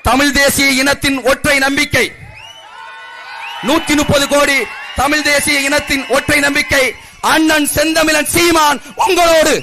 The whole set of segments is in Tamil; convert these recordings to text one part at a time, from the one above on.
தமிழ் தேசிய இனத்தின் ஒற்றை நம்பிக்கை 130 கோடி தமிழ் தேசிய இனத்தின் ஒற்றை நம்பிக்கை அண்ணன் செந்தமிழன் சீமான் உங்களோடு.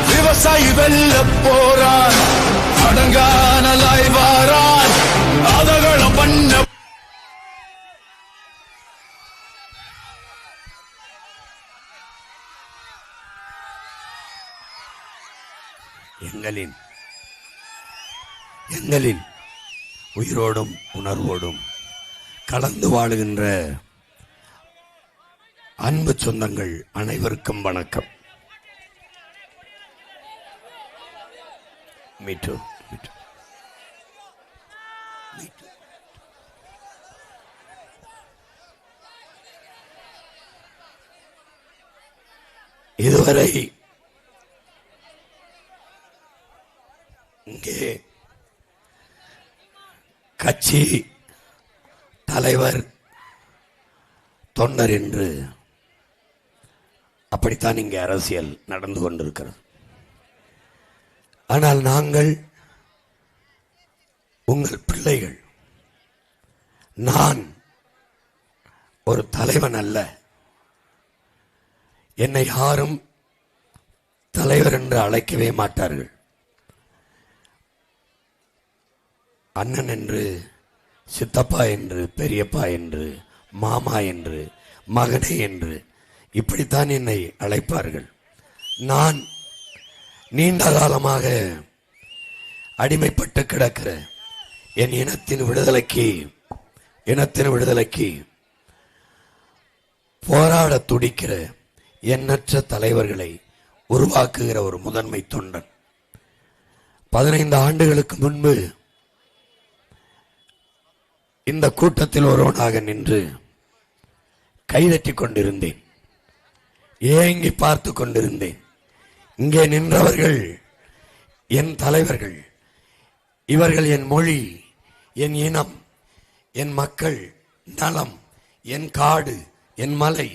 விவசாயி வெல்ல போறான், அடங்கானலாய் வாரான், அதகளம் பண்ண எங்களின் உயிரோடும் உணர்வோடும் கலந்து வாழுகின்ற அன்பு சொந்தங்கள் அனைவருக்கும் வணக்கம். இதுவரை இங்கே கட்சி தலைவர் தொண்டர் என்று அப்படித்தான் இங்கே அரசியல் நடந்து கொண்டிருக்கிறது. ஆனால் நாங்கள் உங்கள் பிள்ளைகள். நான் ஒரு தலைவன் அல்ல. என்னை யாரும் தலைவர் என்று அழைக்கவே மாட்டார்கள். அண்ணன் என்று, சித்தப்பா என்று, பெரியப்பா என்று, மாமா என்று, மகனே என்று இப்படித்தான் என்னை அழைப்பார்கள். நான் நீண்ட காலமாக அடிமைப்பட்டு கிடக்கிற என் இனத்தின் விடுதலைக்கு போராட துடிக்கிற எண்ணற்ற தலைவர்களை உருவாக்குகிற ஒரு முதன்மை தொண்டன். 15 ஆண்டுகளுக்கு முன்பு இந்த கூட்டத்தில் ஒருவனாக நின்று கைதட்டி கொண்டிருந்தேன், ஏங்கி பார்த்து கொண்டிருந்தேன். இங்கே நின்றவர்கள் என் தலைவர்கள். இவர்கள் என் மொழி, என் இனம், என் மக்கள் நலம், என் காடு, என் மலை,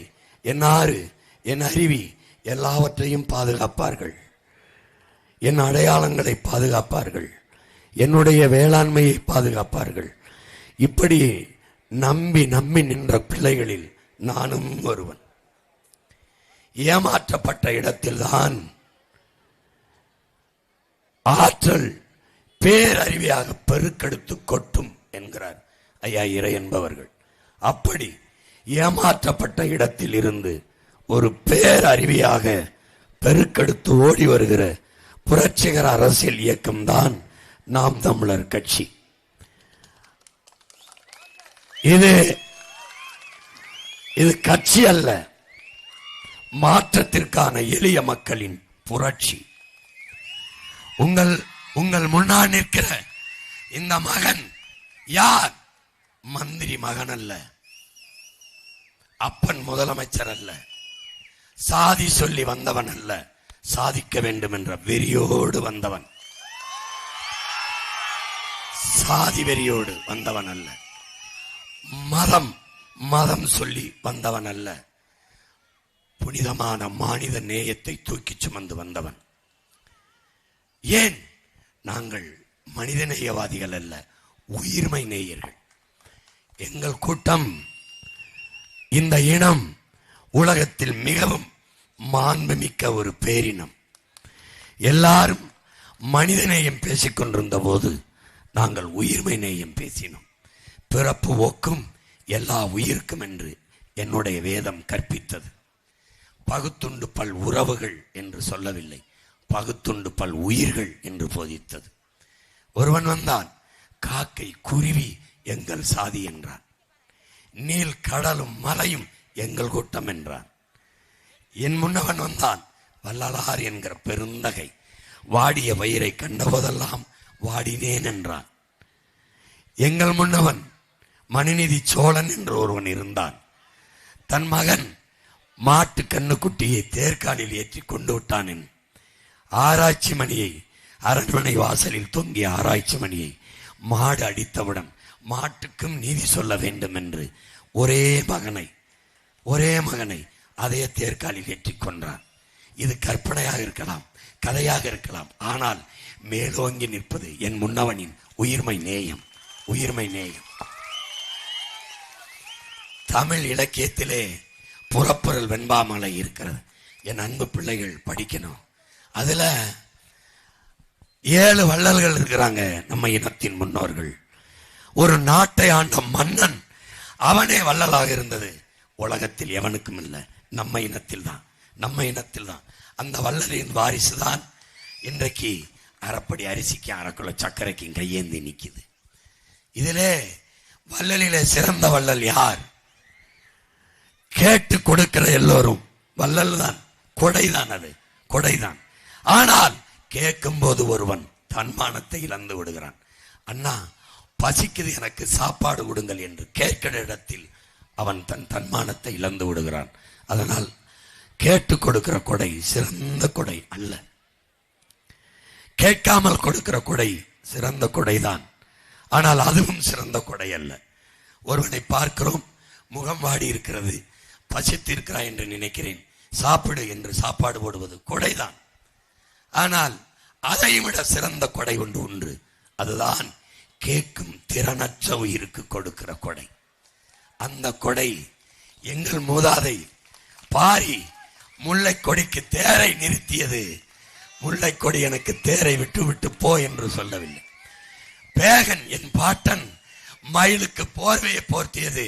என் ஆறு, என் அருவி எல்லாவற்றையும் பாதுகாப்பார்கள். என் அடையாளங்களை பாதுகாப்பார்கள். என்னுடைய வேளாண்மையை பாதுகாப்பார்கள். இப்படி நம்பி நின்ற பிள்ளைகளில் நானும் ஒருவன். ஏமாற்றப்பட்ட இடத்தில்தான் ஆற்றல் பேரறிவியாக பெருக்கெடுத்து கொட்டும் என்கிறார் ஐயா இறை என்பவர்கள். அப்படி ஏமாற்றப்பட்ட இடத்தில் இருந்து ஒரு பேரறிவியாக பெருக்கெடுத்து ஓடி வருகிற புரட்சிகர அரசியல் இயக்கம்தான் நாம் தமிழர் கட்சி. இது கட்சி அல்ல, மாற்றத்திற்கான எளிய மக்களின் புரட்சி. உங்கள் முன்னால் நிற்கிற இந்த மகன் யார்? மந்திரி மகன் அல்ல, அப்பன் முதலமைச்சர் அல்ல, சாதி சொல்லி வந்தவன் அல்ல, சாதிக்க வேண்டும் என்ற வெறியோடு வந்தவன், சாதி வெறியோடு வந்தவன் அல்ல, மதம் சொல்லி வந்தவன் அல்ல, புனிதமான மானித நேயத்தை தூக்கி சுமந்து வந்தவன். ஏன் நாங்கள் மனித நேயவாதிகள் அல்ல, உயிர்மை நேயர்கள். எங்கள் கூட்டம், இந்த இனம் உலகத்தில் மிகவும் மாண்புமிக்க ஒரு பேரினம். எல்லாரும் மனித நேயம் பேசிக் கொண்டிருந்த போது நாங்கள் உயிர்மை நேயம் பேசினோம். பிறப்பு ஒக்கும் எல்லா உயிர்க்கும் என்று என்னுடைய வேதம் கற்பித்தது. பகுத்துண்டு பல் உறவுகள் என்று சொல்லவில்லை, பகுத்துண்டு பல் உயிர்கள் என்று போதித்தது. ஒருவன் வந்தான், காக்கை குருவி எங்கள் சாதி என்றான். நீல் கடலும் மலையும் எங்கள் கூட்டம் என்றான். என் முன்னவன் வந்தான், வள்ளலார் என்கிற பெருந்தகை வாடிய வயிறை கண்டபோதெல்லாம் வாடினேன் என்றான். எங்கள் முன்னவன் மனுநீதி சோழன் என்று ஒருவன் இருந்தான். தன் மகன் மாட்டு கண்ணுக்குட்டியை தேர்காலில் ஏற்றி கொண்டு விட்டான். ஆராய்ச்சி மணியை, அரண்மனை வாசலில் தொங்கிய ஆராய்ச்சி மணியை மாடு அடித்தவுடன் மாட்டுக்கும் நீதி சொல்ல வேண்டும் என்று ஒரே மகனை அதே தேர்காலில் ஏற்றி கொன்றான். இது கற்பனையாக இருக்கலாம், கதையாக இருக்கலாம், ஆனால் மேலோங்கி நிற்பது என் முன்னவனின் உயிர்மை நேயம். தமிழ் இலக்கியத்திலே புறப்பொருள் வெண்பாமலை இருக்கிறது. என் அன்பு பிள்ளைகள் படிக்கணும். அதுல 7 வள்ளல்கள் இருக்கிறாங்க. நம்ம இனத்தின் முன்னோர்கள். ஒரு நாட்டை ஆண்ட மன்னன், அவனே வள்ளலாக இருந்தது உலகத்தில் எவனுக்கும் இல்லை, நம்ம இனத்தில் தான். அந்த வள்ளலின் வாரிசு தான் இன்றைக்கு அரைப்படி அரிசிக்கு அரைக்குள்ள சர்க்கரைக்கும் கையேந்தி நிற்குது. இதிலே வள்ளலிலே சிறந்த வள்ளல் யார்? கேட்டு கொடுக்கிற எல்லோரும் வள்ளல் தான், கொடைதான். ஆனால் கேட்கும் போது ஒருவன் தன்மானத்தை இழந்து விடுகிறான். அண்ணா பசிக்குது, எனக்கு சாப்பாடு கொடுங்கள் என்று கேட்கிற இடத்தில் அவன் தன்மானத்தை இழந்து விடுகிறான். அதனால் கேட்டு கொடுக்கிற கொடை சிறந்த கொடை அல்ல, கேட்காமல் கொடுக்கிற கொடை சிறந்த கொடைதான். ஆனால் அதுவும் சிறந்த கொடை அல்ல. ஒருவனை பார்க்கிறோம், முகம் வாடி இருக்கிறது, பசித்திருக்கிறாய் என்று நினைக்கிறேன், சாப்பிடு என்று சாப்பாடு போடுவது கொடைதான். ஆனால் அதை விட சிறந்த கொடை ஒன்று, அதுதான் கேட்கும் திறனற்ற உயிருக்கு கொடுக்கிற கொடை. அந்த கொடை எங்கள் மூதாதை பாரி முல்லை கொடிக்கு தேரை நிறுத்தியது. முல்லை கொடி எனக்கு தேரை விட்டு போ என்று சொல்லவில்லை. பேகன் என் பாட்டன் மயிலுக்கு போர்வையை போர்த்தியது,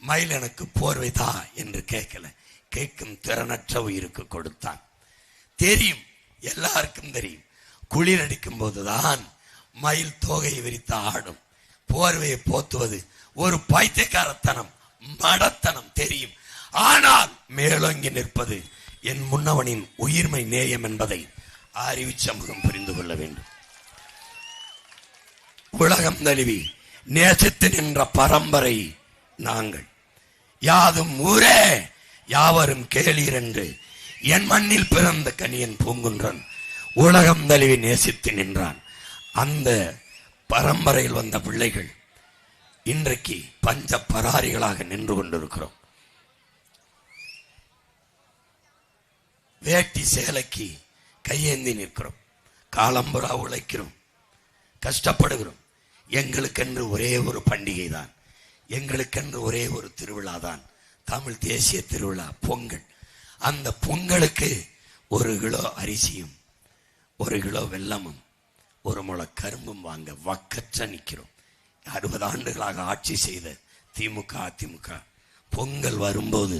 மயில் எனக்கு போர்வை தா என்று கேட்கல, கேட்கும் திறனற்ற உயிருக்கு கொடுத்தான். தெரியும், எல்லாருக்கும் தெரியும், குளிர் அடிக்கும் போதுதான் மயில் தோகையை விரித்து ஆடும். போர்வையை போத்துவது ஒரு பைத்தியக்காரத்தனம், மடத்தனம் தெரியும். ஆனால் மேலோங்கி நிற்பது என் முன்னவனின் உயிர்மை நேயம் என்பதை அறிவு சமூகம் புரிந்து கொள்ள வேண்டும். உலகம் தழுவி நேசித்து நின்ற பரம்பரை நாங்கள். யாதும் ஊரே யாவரும் கேளீர் என்று என் மண்ணில் பிறந்த கனியன் பூங்குன்றன் உலகம் தழுவி நேசித்து நின்றான். அந்த பரம்பரையில் வந்த பிள்ளைகள் இன்றைக்கு பஞ்ச பராரிகளாக நின்று கொண்டிருக்கிறோம். வேட்டி சேலைக்கு கையேந்தி நிற்கிறோம், காலம்புறா உழைக்கிறோம், கஷ்டப்படுகிறோம். எங்களுக்கென்று ஒரே ஒரு பண்டிகை தான், எங்களுக்கென்று ஒரே ஒரு திருவிழா தான், தமிழ் தேசிய திருவிழா பொங்கல். அந்த பொங்கலுக்கு 1 கிலோ அரிசியும் 1 கிலோ வெல்லமும் 1 முளை கரும்பும் வாங்க வக்கற்ற நிற்கிறோம். 60 ஆண்டுகளாக ஆட்சி செய்த திமுக அதிமுக பொங்கல் வரும்போது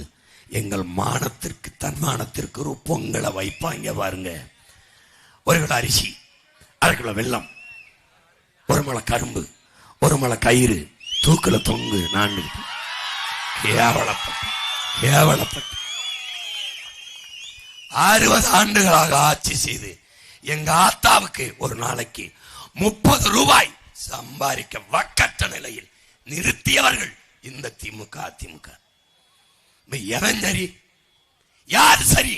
எங்கள் மானத்திற்கு தன்மானத்திற்கு ஒரு பொங்கலை வைப்பாங்க பாருங்க. 1 கிலோ அரிசி, 1/2 கிலோ வெல்லம், 1 முளை கரும்பு, 1 முளை கயிறு, தூக்குல தொங்கு. நான் கேவலப்பட்டு 60 ஆண்டுகளாக ஆட்சி செய்து எங்க ஆத்தாவுக்கு ஒரு நாளைக்கு 30 ரூபாய் சம்பாதிக்க வக்கற்ற நிலையில் நிறுத்தியவர்கள் இந்த திமுக அதிமுக. எவன் சரி, யார் சரி?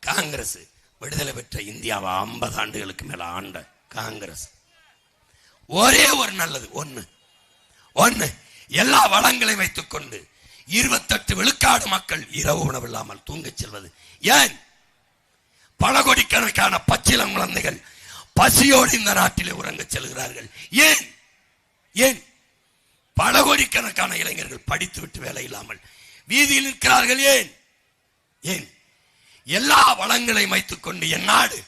காங்கிரஸ் விடுதலை பெற்ற இந்தியாவை 50 ஆண்டுகளுக்கு மேல ஆண்ட காங்கிரஸ் ஒரே ஒரு நல்லது, ஒன்னு எல்லா வளங்களையும் வைத்துக் கொண்டு 28 விழுக்காடு மக்கள் இரவு உணவில்லாமல் தூங்கச் செல்வது ஏன்? பல கோடிக்கணக்கான பச்சிளம் குழந்தைகள் பசியோடு இந்த நாட்டிலே உறங்கச் செல்கிறார்கள் ஏன்? ஏன் பல கோடிக்கணக்கான இளைஞர்கள் படித்துவிட்டு வேலை இல்லாமல் வீதியில் இருக்கிறார்கள் ஏன்? ஏன் எல்லா வளங்களையும் வைத்துக் கொண்டு என் நாடு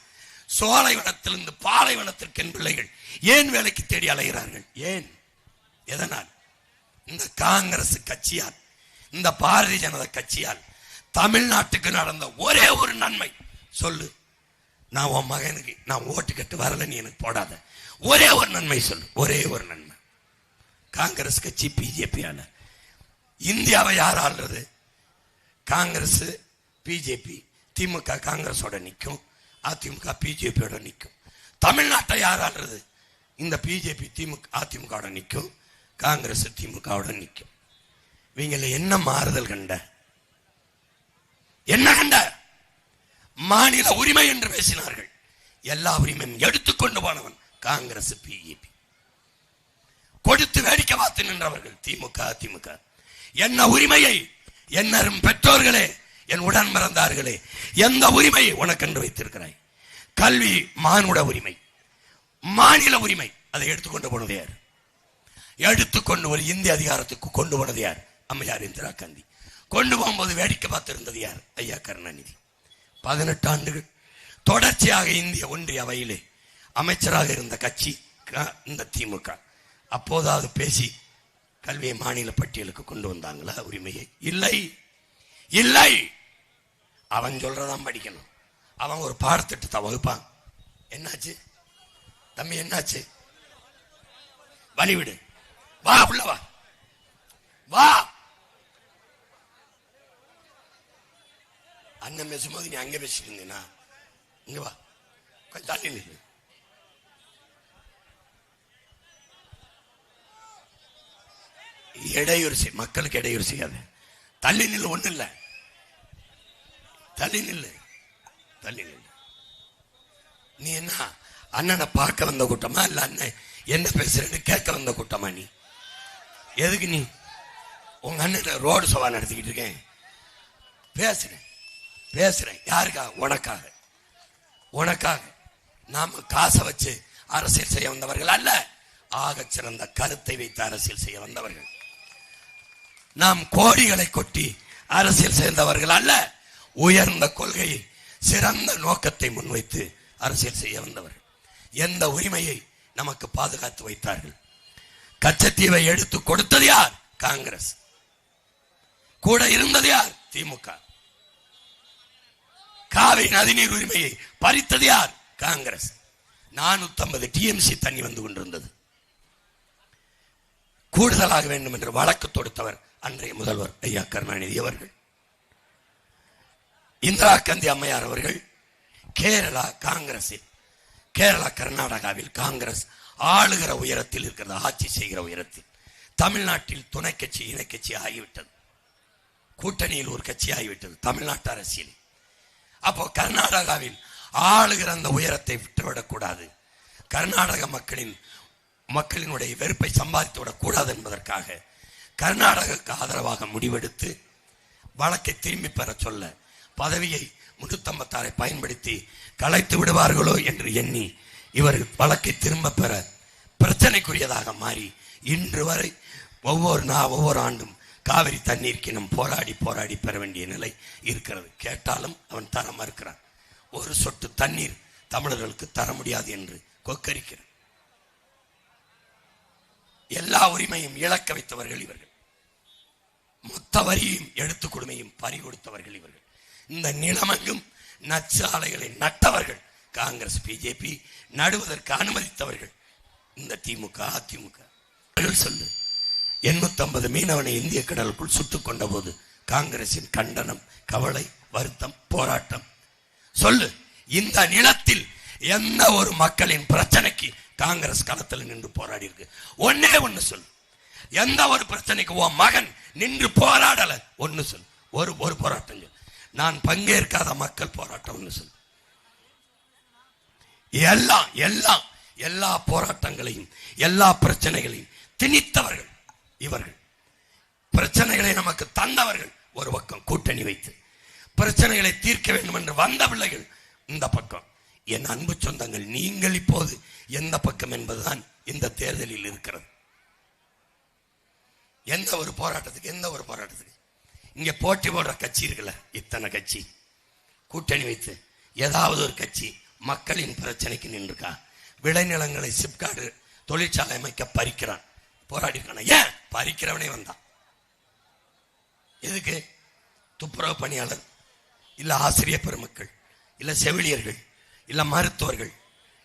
சோலைவனத்திலிருந்து பாலைவனத்திற்கு என் பிள்ளைகள் ஏன் வேலைக்கு தேடி அலைகிறார்கள்? ஏன்? எதனால்? இந்த காங்கிரஸ் கட்சியால், இந்த பாரதிய ஜனதா கட்சியால் தமிழ்நாட்டுக்கு நடந்த ஒரே ஒரு நன்மை சொல்லு. நான் உன் மகனுக்கு நான் ஓட்டு கட்டு வரல, நீ எனக்கு போடாத. ஒரே ஒரு நன்மை சொல்லு, ஒரே ஒரு நன்மை. காங்கிரஸ் கட்சி பிஜேபியால இந்தியாவை யார் ஆள்றது? காங்கிரஸ் பிஜேபி. திமுக காங்கிரஸோட நிற்கும், அதிமுக பிஜேபியோட நிற்கும். தமிழ்நாட்டை யார் ஆள்றது? இந்த பிஜேபி திமுக அதிமுக நிற்கும், காங்கிரஸ் திமுக நிற்கும். இவங்கள என்ன மாறுதல் கண்ட? என்ன கண்ட? மாநில உரிமை என்று பேசினார்கள். எல்லா உரிமையும் எடுத்துக்கொண்டு போனவன் காங்கிரஸ் பிஜேபி. கொடுத்து வேடிக்கை பார்த்து நின்றவர்கள் திமுக அதிமுக. என்ன உரிமையை என்னரும் பெற்றோர்களே, என் உடன் பிறந்தார்களே, எந்த உரிமையை உனக்கென்று வைத்திருக்கிறாய்? கல்வி மானுட உரிமை, மாநில உரிமை. அதை எடுத்துக்கொண்டு போனது யார்? எடுத்துக்கொண்டு ஒரு இந்திய அதிகாரத்துக்கு கொண்டு போனது யார்? அம்மையார் இந்திரா காந்தி. கொண்டு போகும்போது வேடிக்கை பார்த்திருந்தது யார்? ஐயா கருணாநிதி. 18 ஆண்டுகள் தொடர்ச்சியாக இந்திய ஒன்றிய அவையிலே அமைச்சராக இருந்த கட்சி இந்த திமுக. அப்போதாவது பேசி கல்வியை மாநில பட்டியலுக்கு கொண்டு வந்தாங்களா? உரிமையை இல்லை, இல்லை. அவன் சொல்றதான் படிக்கணும். அவன் ஒரு பாடத்திட்டத்தை வகுப்பான். என்னாச்சு தம்பி, என்னாச்சு? வழிவிடு, வா உள்ள வா, வா. அண்ணன் பேசும்போது நீ அங்க பேசிட்டு இருந்தீனா, இங்க வா, கொஞ்சம் தள்ளி நில்லு. இடையூறு செய், மக்களுக்கு இடையூறு செய்யாத. தள்ளி நில்லு, ஒண்ணு இல்ல, தள்ளி நில்லு, தள்ளி நில்லு. நீ என்ன அண்ணனை பார்க்க வந்த கூட்டமா இல்ல அண்ணன் என்ன பேசுறேன்னு கேட்க வந்த கூட்டமா? நீ எதுக்கு? நீ உங்க அண்ணன் ரோடு சவா நடத்திக்கிட்டு இருக்கேன், பேசுறேன் பேசுறேன். யாருக்காக? உனக்காக, உனக்காக. நாம காசை வச்சு அரசியல் செய்ய வந்தவர்கள் அல்ல, ஆக சிறந்த கருத்தை வைத்து அரசியல் செய்ய வந்தவர்கள். நாம் கோடிகளை கொட்டி அரசியல் செய்தவர்கள் அல்ல, உயர்ந்த கொள்கையை சிறந்த நோக்கத்தை முன்வைத்து அரசியல் செய்ய வந்தவர்கள். எந்த உரிமையை நமக்கு பாதுகாத்து வைத்தார்கள்? கச்சத்தீவை எடுத்து கொடுத்தது யார்? காங்கிரஸ். கூட இருந்தது யார்? திமுக. காவிரி நதிநீர் உரிமையை பறித்தது யார்? காங்கிரஸ். 450 டிஎம்சி தண்ணி வந்து கொண்டிருந்தது. கூடுதலாக வேண்டும் என்று வழக்கு தொடுத்தவர் அன்றைய முதல்வர் ஐயா கருணாநிதி அவர்கள். இந்திரா காந்தி அம்மையார் அவர்கள் கேரளா காங்கிரஸில், கேரளா கர்நாடகாவில் காங்கிரஸ் ஆளுகிற உயரத்தில் இருக்கிறது, ஆட்சி செய்கிற உயரத்தில். தமிழ்நாட்டில் துணை கட்சி இணை கட்சி ஆகிவிட்டது, கூட்டணியில் ஒரு கட்சி ஆகிவிட்டது தமிழ்நாட்டு அரசியல். அப்போ கர்நாடகாவில் ஆளுகிற அந்த உயரத்தை விட்டுவிடக் கூடாது, கர்நாடக மக்களினுடைய வெறுப்பை சம்பாதித்து விடக்கூடாது என்பதற்காக கர்நாடகாவுக்கு ஆதரவாக முடிவெடுத்து வழக்கை திரும்பி பெற சொல்ல, பதவியை 356 பயன்படுத்தி கலைத்து விடுவார்களோ என்று எண்ணி இவர்கள் வழக்கை திரும்ப பெற பிரச்சனைக்குரியதாக மாறி இன்று வரை ஒவ்வொரு ஆண்டும் காவிரி தண்ணீருக்கு நாம் போராடி போராடி பெற வேண்டிய நிலை இருக்கிறது. கேட்டாலும் அவன் தர மறுக்கிறான். ஒரு சொட்டு தண்ணீர் தமிழர்களுக்கு தர முடியாது என்று கொக்கரிக்கிறான். எல்லா உரிமையும் இழக்க வைத்தவர்கள் இவர்கள், மொத்த வரியும் எடுத்து கொடுமையும் பறி கொடுத்தவர்கள் இவர்கள். இந்த நிலமெங்கும் நச்சாலைகளை நட்டவர்கள் காங்கிரஸ் பிஜேபி, நடுவதற்கு அனுமதித்தவர்கள் இந்த திமுக அதிமுக. சொல்லு, 850 மீனவனை இந்திய கடலுக்குள் சுட்டுக் கொண்ட போது காங்கிரசின் கண்டனம், கவலை, வருத்தம், போராட்டம். சொல்லு, இந்த நிலத்தில் எந்த ஒரு மக்களின் பிரச்சனைக்கு காங்கிரஸ் களத்தில் நின்று போராடி இருக்கு? ஒன்னே ஒண்ணு சொல்லு. எந்த ஒரு பிரச்சனைக்கு உன் மகன் நின்று போராடல? ஒண்ணு சொல்லு. ஒரு போராட்டம் சொல்லு. நான் பங்கேற்காத மக்கள் போராட்டம் ஒண்ணு சொல்லு. எல்லா போராட்டங்களையும் எல்லா பிரச்சனைகளையும் திணித்தவர்கள் இவர்கள். பிரச்சனைகளை நமக்கு தந்தவர்கள் ஒரு பக்கம் கூட்டணி வைத்து, பிரச்சனைகளை தீர்க்க வேண்டும் என்று வந்த பிள்ளைகள் இந்த பக்கம். என் அன்பு சொந்தங்கள், நீங்கள் இப்போது எந்த பக்கம் என்பதுதான் இந்த தேர்தலில் இருக்கிறது. எந்த ஒரு போராட்டத்துக்கு இங்க போட்டி போடுற கட்சி இருக்குல்ல, இத்தனை கட்சி கூட்டணி வைத்து ஏதாவது ஒரு கட்சி மக்களின் பிரச்சனைக்கு நின்றுக்கா? விளைநிலங்களை சிப்காடு தொழிற்சாலை அமைக்க பறிக்கிறான், போராடி இருக்கான. ஏன்? பறிக்கிறவனே வந்தான். எதுக்கு? துப்புரவு பணியாளர், இல்ல ஆசிரியர் பெருமக்கள், இல்ல செவிலியர்கள், இல்ல மருத்துவர்கள்,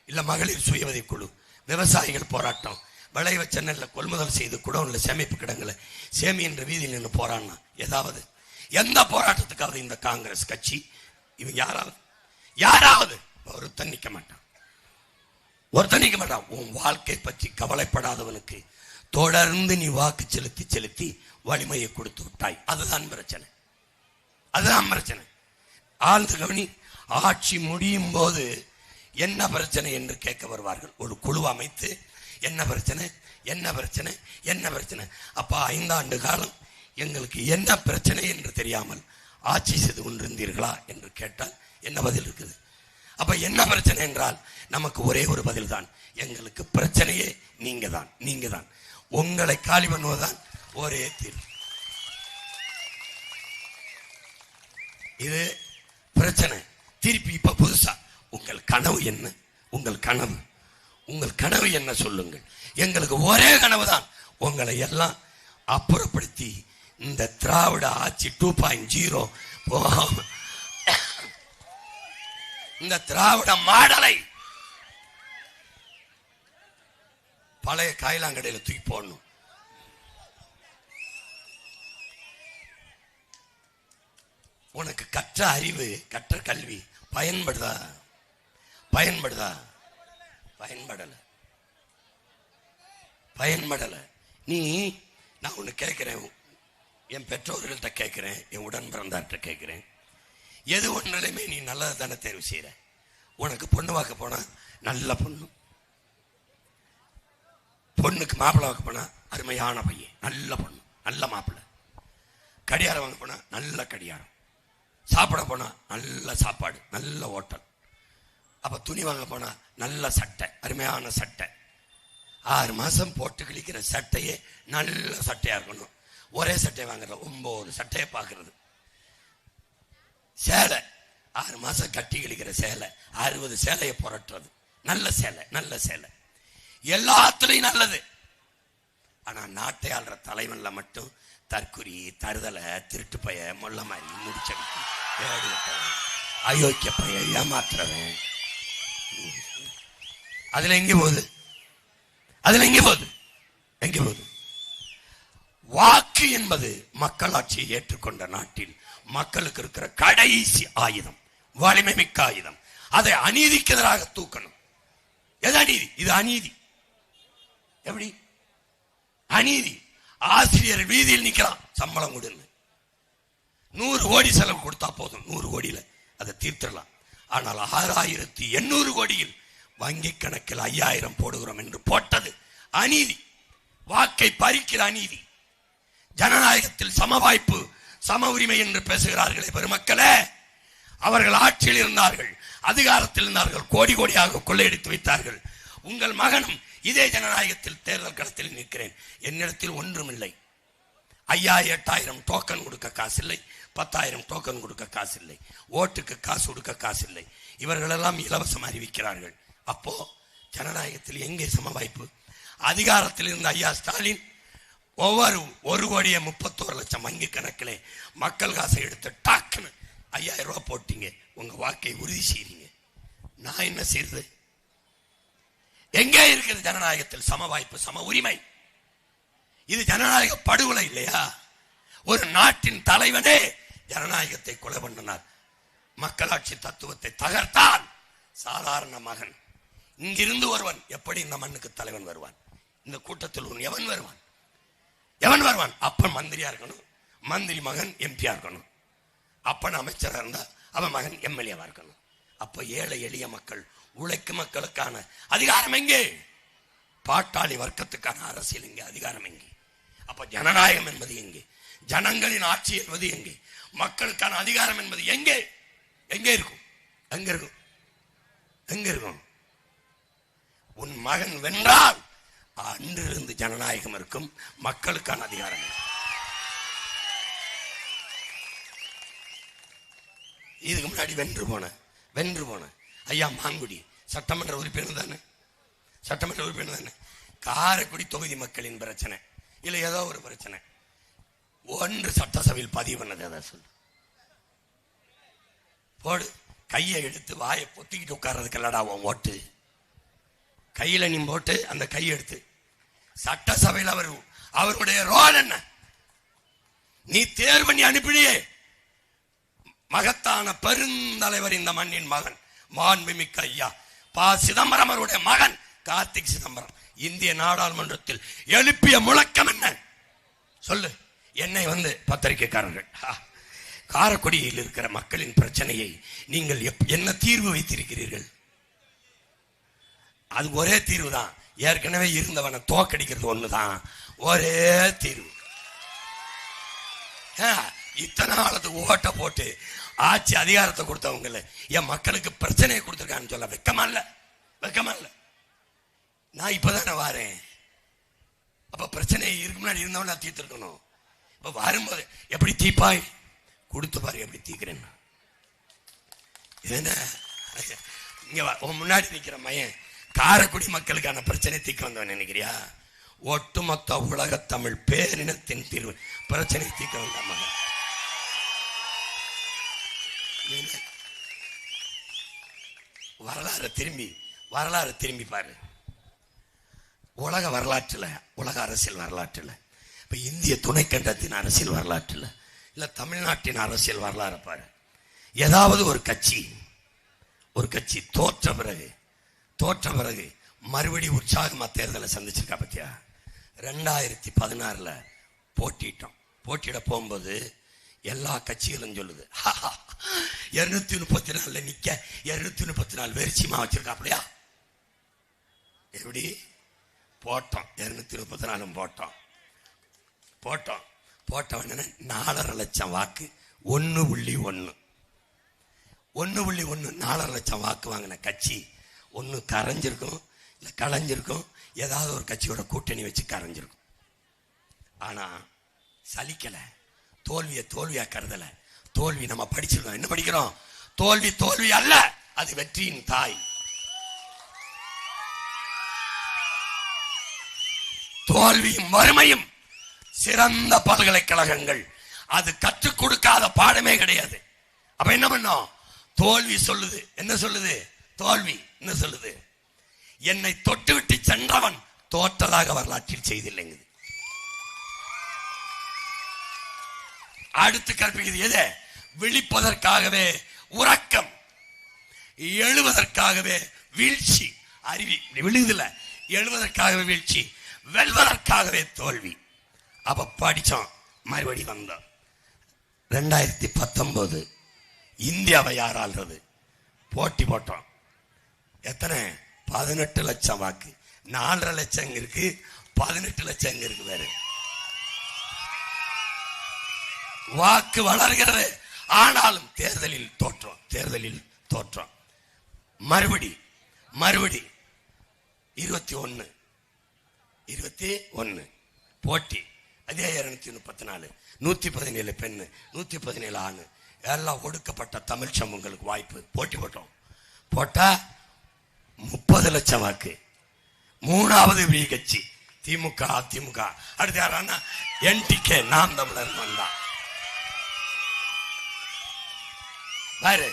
இல்ல மகளிர் சுய உதவிக் குழு, விவசாயிகள் போராட்டம், விளைவ சென்னல்ல கொள்முதல் செய்து குடோன்ல சேமிப்பு கிடங்குல சேமி என்ற வீதியில் நின்று போராடினா ஏதாவது எந்த போராட்டத்துக்காவது இந்த காங்கிரஸ் கட்சி இவன் யாராவது ஒருத்தன் நிக்க மாட்டான். உன் வாழ்க்கை பற்றி கவலைப்படாதவனுக்கு தொடர்ந்து நீ வாக்கு செலுத்தி செலுத்தி வலிமையை கொடுத்து விட்டாய். அதுதான் பிரச்சனை. ஆழ்ந்து கவனி. ஆட்சி முடியும் போது என்ன பிரச்சனை என்று கேட்க வருவார்கள். ஒரு குழு அமைத்து என்ன பிரச்சனை. அப்ப 5 ஆண்டு காலம் எங்களுக்கு என்ன பிரச்சனை என்று தெரியாமல் ஆட்சி செய்து கொண்டிருந்தீர்களா என்று கேட்டால் என்ன பதில் இருக்குது? அப்ப என்ன பிரச்சனை என்றால் நமக்கு ஒரே ஒரு பதில் தான், எங்களுக்கு பிரச்சனையே நீங்க தான். உங்களை காலி பண்ணுவதுதான் ஒரே தீர்வு. இது பிரச்சனை. திருப்பி இப்ப புதுசா உங்கள் கனவு என்ன? உங்கள் கனவு என்ன சொல்லுங்கள். எங்களுக்கு ஒரே கனவு தான், உங்களை எல்லாம் அப்புறப்படுத்தி இந்த திராவிட ஆட்சி 2.0 இந்த திராவிட மாடலை பழைய காயிலாங்கடையில தூக்கி போடணும். உனக்கு கற்ற அறிவு, கற்ற கல்வி பயன்படுதா? பயன்படல. நான் ஒண்ணு கேட்கிறேன், என் பெற்றோர்கள்ட்ட கேட்கிறேன், என் உடன் பிறந்தார்கிட்ட கேட்கிறேன், எது ஒன்றிலுமே நீ நல்லது தானே தேர்வு செய்யற? உனக்கு பொண்ணு வாக்க போனா நல்ல பொண்ணுக்கு மாப்பிள்ளை வாக்க போனா அருமையான பையன், நல்ல பொண்ணு, நல்ல மாப்பிள்ளை. கடியாரம் வாங்க போனா நல்ல கடியாரம், சாப்பிட போனா நல்ல சாப்பாடு, நல்ல ஹோட்டல். அப்ப துணி வாங்க போனா நல்ல சட்டை, அருமையான சட்டை. 6 மாசம் போட்டு கிழிக்கிற சட்டையே நல்ல சட்டையா இருக்கணும். ஒரே சட்டையை வாங்குறது, 9 சட்டையை பார்க்கறது. சேலை 6 மாசம் கட்டி கிழிக்கிற சேலை, 60 சேலையை புரட்டுறது. நல்ல சேலை எல்லாத்துலயும் நல்லது. ஆனா நாட்டை ஆள்ற தலைவன்ல மட்டும் தற்குறி, தருதலை, திருட்டு பைய, மொல்ல மாதிரி, முடிச்சடிக்கு, அயோக்கிய பைய, ஏமாத்துறவன். அதுல எங்க போகுது? வாக்கு என்பது மக்களாட்சியை ஏற்றுக்கொண்ட நாட்டில் மக்களுக்கு இருக்கிற கடைசி ஆயுதம், வலிமை மிக்க ஆயுதம். அதை அநீதிக்கு எதிராக தூக்கணும். எது அநீதி? இது அநீதி. எப்படி அநீதி? ஆசிரியர் வீதியில் நிக்கலாம், சம்பளம் கொடுன்னு 100 கோடி செலவு கொடுத்தா போதும், 100 கோடியில அதை தீர்த்திடலாம். ஆனால் 6800 கோடியில் வங்கி கணக்கில் 5000 போடுகிறோம் என்று போட்டது அநீதி. வாக்கை பறிக்கிற அநீதி. ஜனநாயகத்தில் சம வாய்ப்பு, சம உரிமை என்று பேசுகிறார்களே பெருமக்களே, அவர்கள் ஆட்சியில் இருந்தார்கள், அதிகாரத்தில் இருந்தார்கள், கோடி கோடியாக கொள்ளையடித்து வைத்தார்கள். உங்கள் மகனும் இதே ஜனநாயகத்தில் தேர்தல் களத்தில் நிற்கிறேன், என்னிடத்தில் ஒன்றுமில்லை. 5000 8000 டோக்கன் கொடுக்க காசு இல்லை, 10,000 டோக்கன் கொடுக்க காசு இல்லை, ஓட்டுக்கு காசு கொடுக்க காசு இல்லை. இவர்களெல்லாம் இலவசம் அறிவிக்கிறார்கள். அப்போ ஜனநாயகத்தில் எங்கே சம வாய்ப்பு? அதிகாரத்தில் இருந்த ஐயா ஸ்டாலின் ஒவ்வொரு 1,31,00,000 வங்கி கணக்கிலே மக்கள் காசை எடுத்து டாக்குன்னு 5000 ரூபாய் போட்டீங்க, உங்க வாக்கை உறுதி செய்றீங்க. நான் என்ன செய்யறது? எங்கே இருக்கிறது ஜனநாயகத்தில் சம வாய்ப்பு, சம உரிமை? இது ஜனநாயக படுகொலை இல்லையா? ஒரு நாட்டின் தலைவனே ஜனநாயகத்தை கொலை பண்ணினார். மக்களாட்சி தத்துவத்தை தகர்த்தால் சாதாரண மகன், இங்கிருந்து ஒருவன் எப்படி இந்த மண்ணுக்கு தலைவன் வருவான்? இந்த கூட்டத்தில் எவன் வருவான்? அப்பன் மந்திரியா இருக்கணும், மந்திரி மகன் எம்பியா இருக்கணும், அப்பன் அமைச்சரா இருந்தா அவன் மகன் எம்எல்ஏவா இருக்கணும். அப்ப ஏழை எளிய மக்கள், உழைக்கும் மக்களுக்கான அதிகாரம் எங்கே? பாட்டாளி வர்க்கத்துக்கான அரசியல் எங்கே? அதிகாரம் எங்கே? அப்ப ஜனநாயகம் என்பது எங்கே? ஜனங்களின் ஆட்சி என்பது எங்கே? மக்களுக்கான அதிகாரம் என்பது எங்கே? எங்கே இருக்கும்? உன் மகன் வென்றால் அன்றிலிருந்து ஜனநாயகம் இருக்கும், மக்களுக்கான அதிகாரம். இதுக்கு முன்னாடி வென்று போன ஐயா மாங்குடி சட்டமன்ற உறுப்பினர் தானே. காரைக்குடி தொகுதி மக்களின் பிரச்சனை இல்ல ஏதோ ஒரு பிரச்சனை, ஒன்று சட்டசபையில் பதிவு பண்ணது. அதை சொல்லு போடு. கையை எடுத்து வாயை பொத்திக்கிட்டு உட்கார்றதுக்கு இல்லடா உன் ஓட்டு. கையில நீ போட்டு அந்த கையை எடுத்து சட்டசபையில் அவருடைய ரோல் என்ன? நீ தேர்வு பண்ணி அனுப்பிடியே. மகத்தான பெருந்தலைவர் இந்த மண்ணின் மகன், மாண்புமிக்க ஐயா ப. சிதம்பரம் அவருடைய மகன் கார்த்திக் சிதம்பரம் இந்திய நாடாளுமன்றத்தில் எழுப்பிய முழக்கம் என்ன சொல்லு. என்னை பத்திரிகைக்காரர்கள், காரைக்குடியில் இருக்கிற மக்களின் பிரச்சனையை நீங்கள் என்ன தீர்வு வைத்திருக்கிறீர்கள்? அது ஒரே தீர்வு தான். ஏற்கனவே இருந்தவனை தோக்கடிக்கிறது ஒண்ணுதான் ஒரே தீர்வு. இத்தனை நாளத்துக்கு ஓட்ட போட்டு ஆட்சி அதிகாரத்தை கொடுத்தவங்க என் மக்களுக்கு பிரச்சனையை கொடுத்துருக்கான்னு சொல்ல வெக்கமா இல்ல? வெக்கமா இல்ல? நான் இப்பதானே வாரேன். அப்ப பிரச்சனை இருக்கு முன்னாடி இருந்தவன் நான் தீர்த்திருக்கணும். இப்ப வரும்போது எப்படி தீப்பாய் கொடுத்து பாரு எப்படி தீக்கிறேன். என்ன இங்க முன்னாடி நிக்கிற மையன் காரைக்குடி மக்களுக்கான பிரச்சனை தீக்க வந்தவன் நினைக்கிறியா? ஒட்டுமொத்த உலக தமிழ் பேரினத்தின் தீர்வு பிரச்சனை தீக்க வந்த மகன். வரலாறு திரும்பி பாரு. உலக வரலாற்றுல, உலக அரசியல் வரலாற்றுல, இப்ப இந்திய துணைக்கண்டத்தின் அரசியல் வரலாற்றுல இல்ல தமிழ்நாட்டின் அரசியல் வரலாறு பாரு. ஏதாவது ஒரு கட்சி தோற்ற பிறகு மறுபடி உற்சாகமா தேர்தலை சந்திச்சிருக்கா பத்தியா? 2016 போட்டியிட போகும்போது எல்லா கட்சிகளும் சொல்லுது 234 நிக்க 234 வெறிச்சிமா வச்சிருக்கா. அப்படியா? எப்படி போட்டோம்? 234 போட்டவன் 4.5 லட்சம் வாக்கு. 1.1 4.5 லட்சம் வாக்கு வாங்கின கட்சி ஒன்னு கரைஞ்சிருக்கும் இல்ல களைஞ்சிருக்கும். ஏதாவது ஒரு கட்சியோட கூட்டணி வச்சு கரைஞ்சிருக்கும். ஆனா சலிக்கல, தோல்வியா கருதல. தோல்வி நம்ம படிச்சிருக்கோம். என்ன படிக்கிறோம்? தோல்வி அல்ல, அது வெற்றியின் தாய். தோல்வியும் வறுமையும் சிறந்த பல்கலைக்கழகங்கள் அது கற்றுக் கொடுக்காத பாடமே கிடையாது. அப்ப என்ன பண்ணோம்? தோல்வி சொல்லுது. என்ன சொல்லுது? தோல்வி என்ன சொல்லுது? என்னை தொட்டுவிட்டு சென்றவன் தோற்றதாக வரலாற்றில் செய்தில்லைங்க. அடுத்து கற்பிக்கிறது எது? விழிப்பதற்காகவே உறக்கம், எழுவதற்காகவே வீழ்ச்சி. அறிவி விழுதுல எழுவதற்காகவே வீழ்ச்சி, வெல்வதற்காகவே தோல்வி. அப்ப படிச்சோம், மறுபடி வந்தோம். 2019 இந்தியாவை யார் ஆள்றது? போட்டி போட்டோம். எத்தனை? 18 லட்சம் வாக்கு. 4.5 லட்சம் இருக்கு, 18 லட்சம் இருக்கு. வேறு வாக்கு வளர்கிறது. ஆனாலும் தேர்தலில் தோற்றோம். மறுபடி 21 போட்டி. அதே 234, 117 பெண்ணு, 117 ஆணு, எல்லாம் ஒடுக்கப்பட்ட தமிழ் சமூகங்களுக்கு வாய்ப்பு. போட்டி போட்டா 30 லட்சம் வாக்கு. 3வது வி கட்சி திமுக, அதிமுக. அடுத்து யாரானா NTK, நாம் தமிழர் வந்தான். பாரு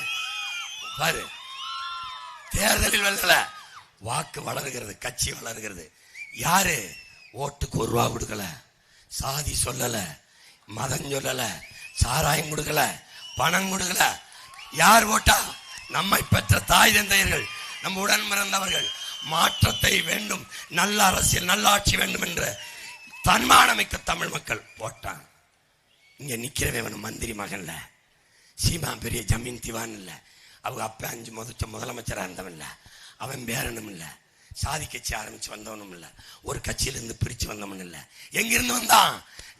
தேர்தலில் வெல்லல, வாக்கு வளர்கிறது, கட்சி வளர்கிறது. யாரு? ஓட்டுக்கு 1 ரூபா கொடுக்கல, சாதி சொல்லல, மதம் சொல்லல, சாராயம் கொடுக்கல, பணம் கொடுக்கல. யார் ஓட்டா? நம்மை பெற்ற தாய் தந்தையர்கள், நம்ம உடன் பிறந்தவர்கள். மாற்றத்தை வேண்டும், நல்ல அரசியல், நல்லாட்சி வேண்டும் என்ற தன்மானமிக்க தமிழ் மக்கள் போட்டான். இங்க நிக்கிறவன் மந்திரி மகன்ல, சீமா பெரிய ஜமீன் திவான் இல்ல, அவங்க அப்ப 5 முதலமைச்சரா இருந்தவன் இல்ல, அவன் பேரனும் இல்ல, சாதி கட்சி ஆரம்பிச்சு வந்தவனும் இல்ல, ஒரு கட்சியிலிருந்து பிரிச்சு வந்தவன் இல்ல. எங்கிருந்து வந்தான்?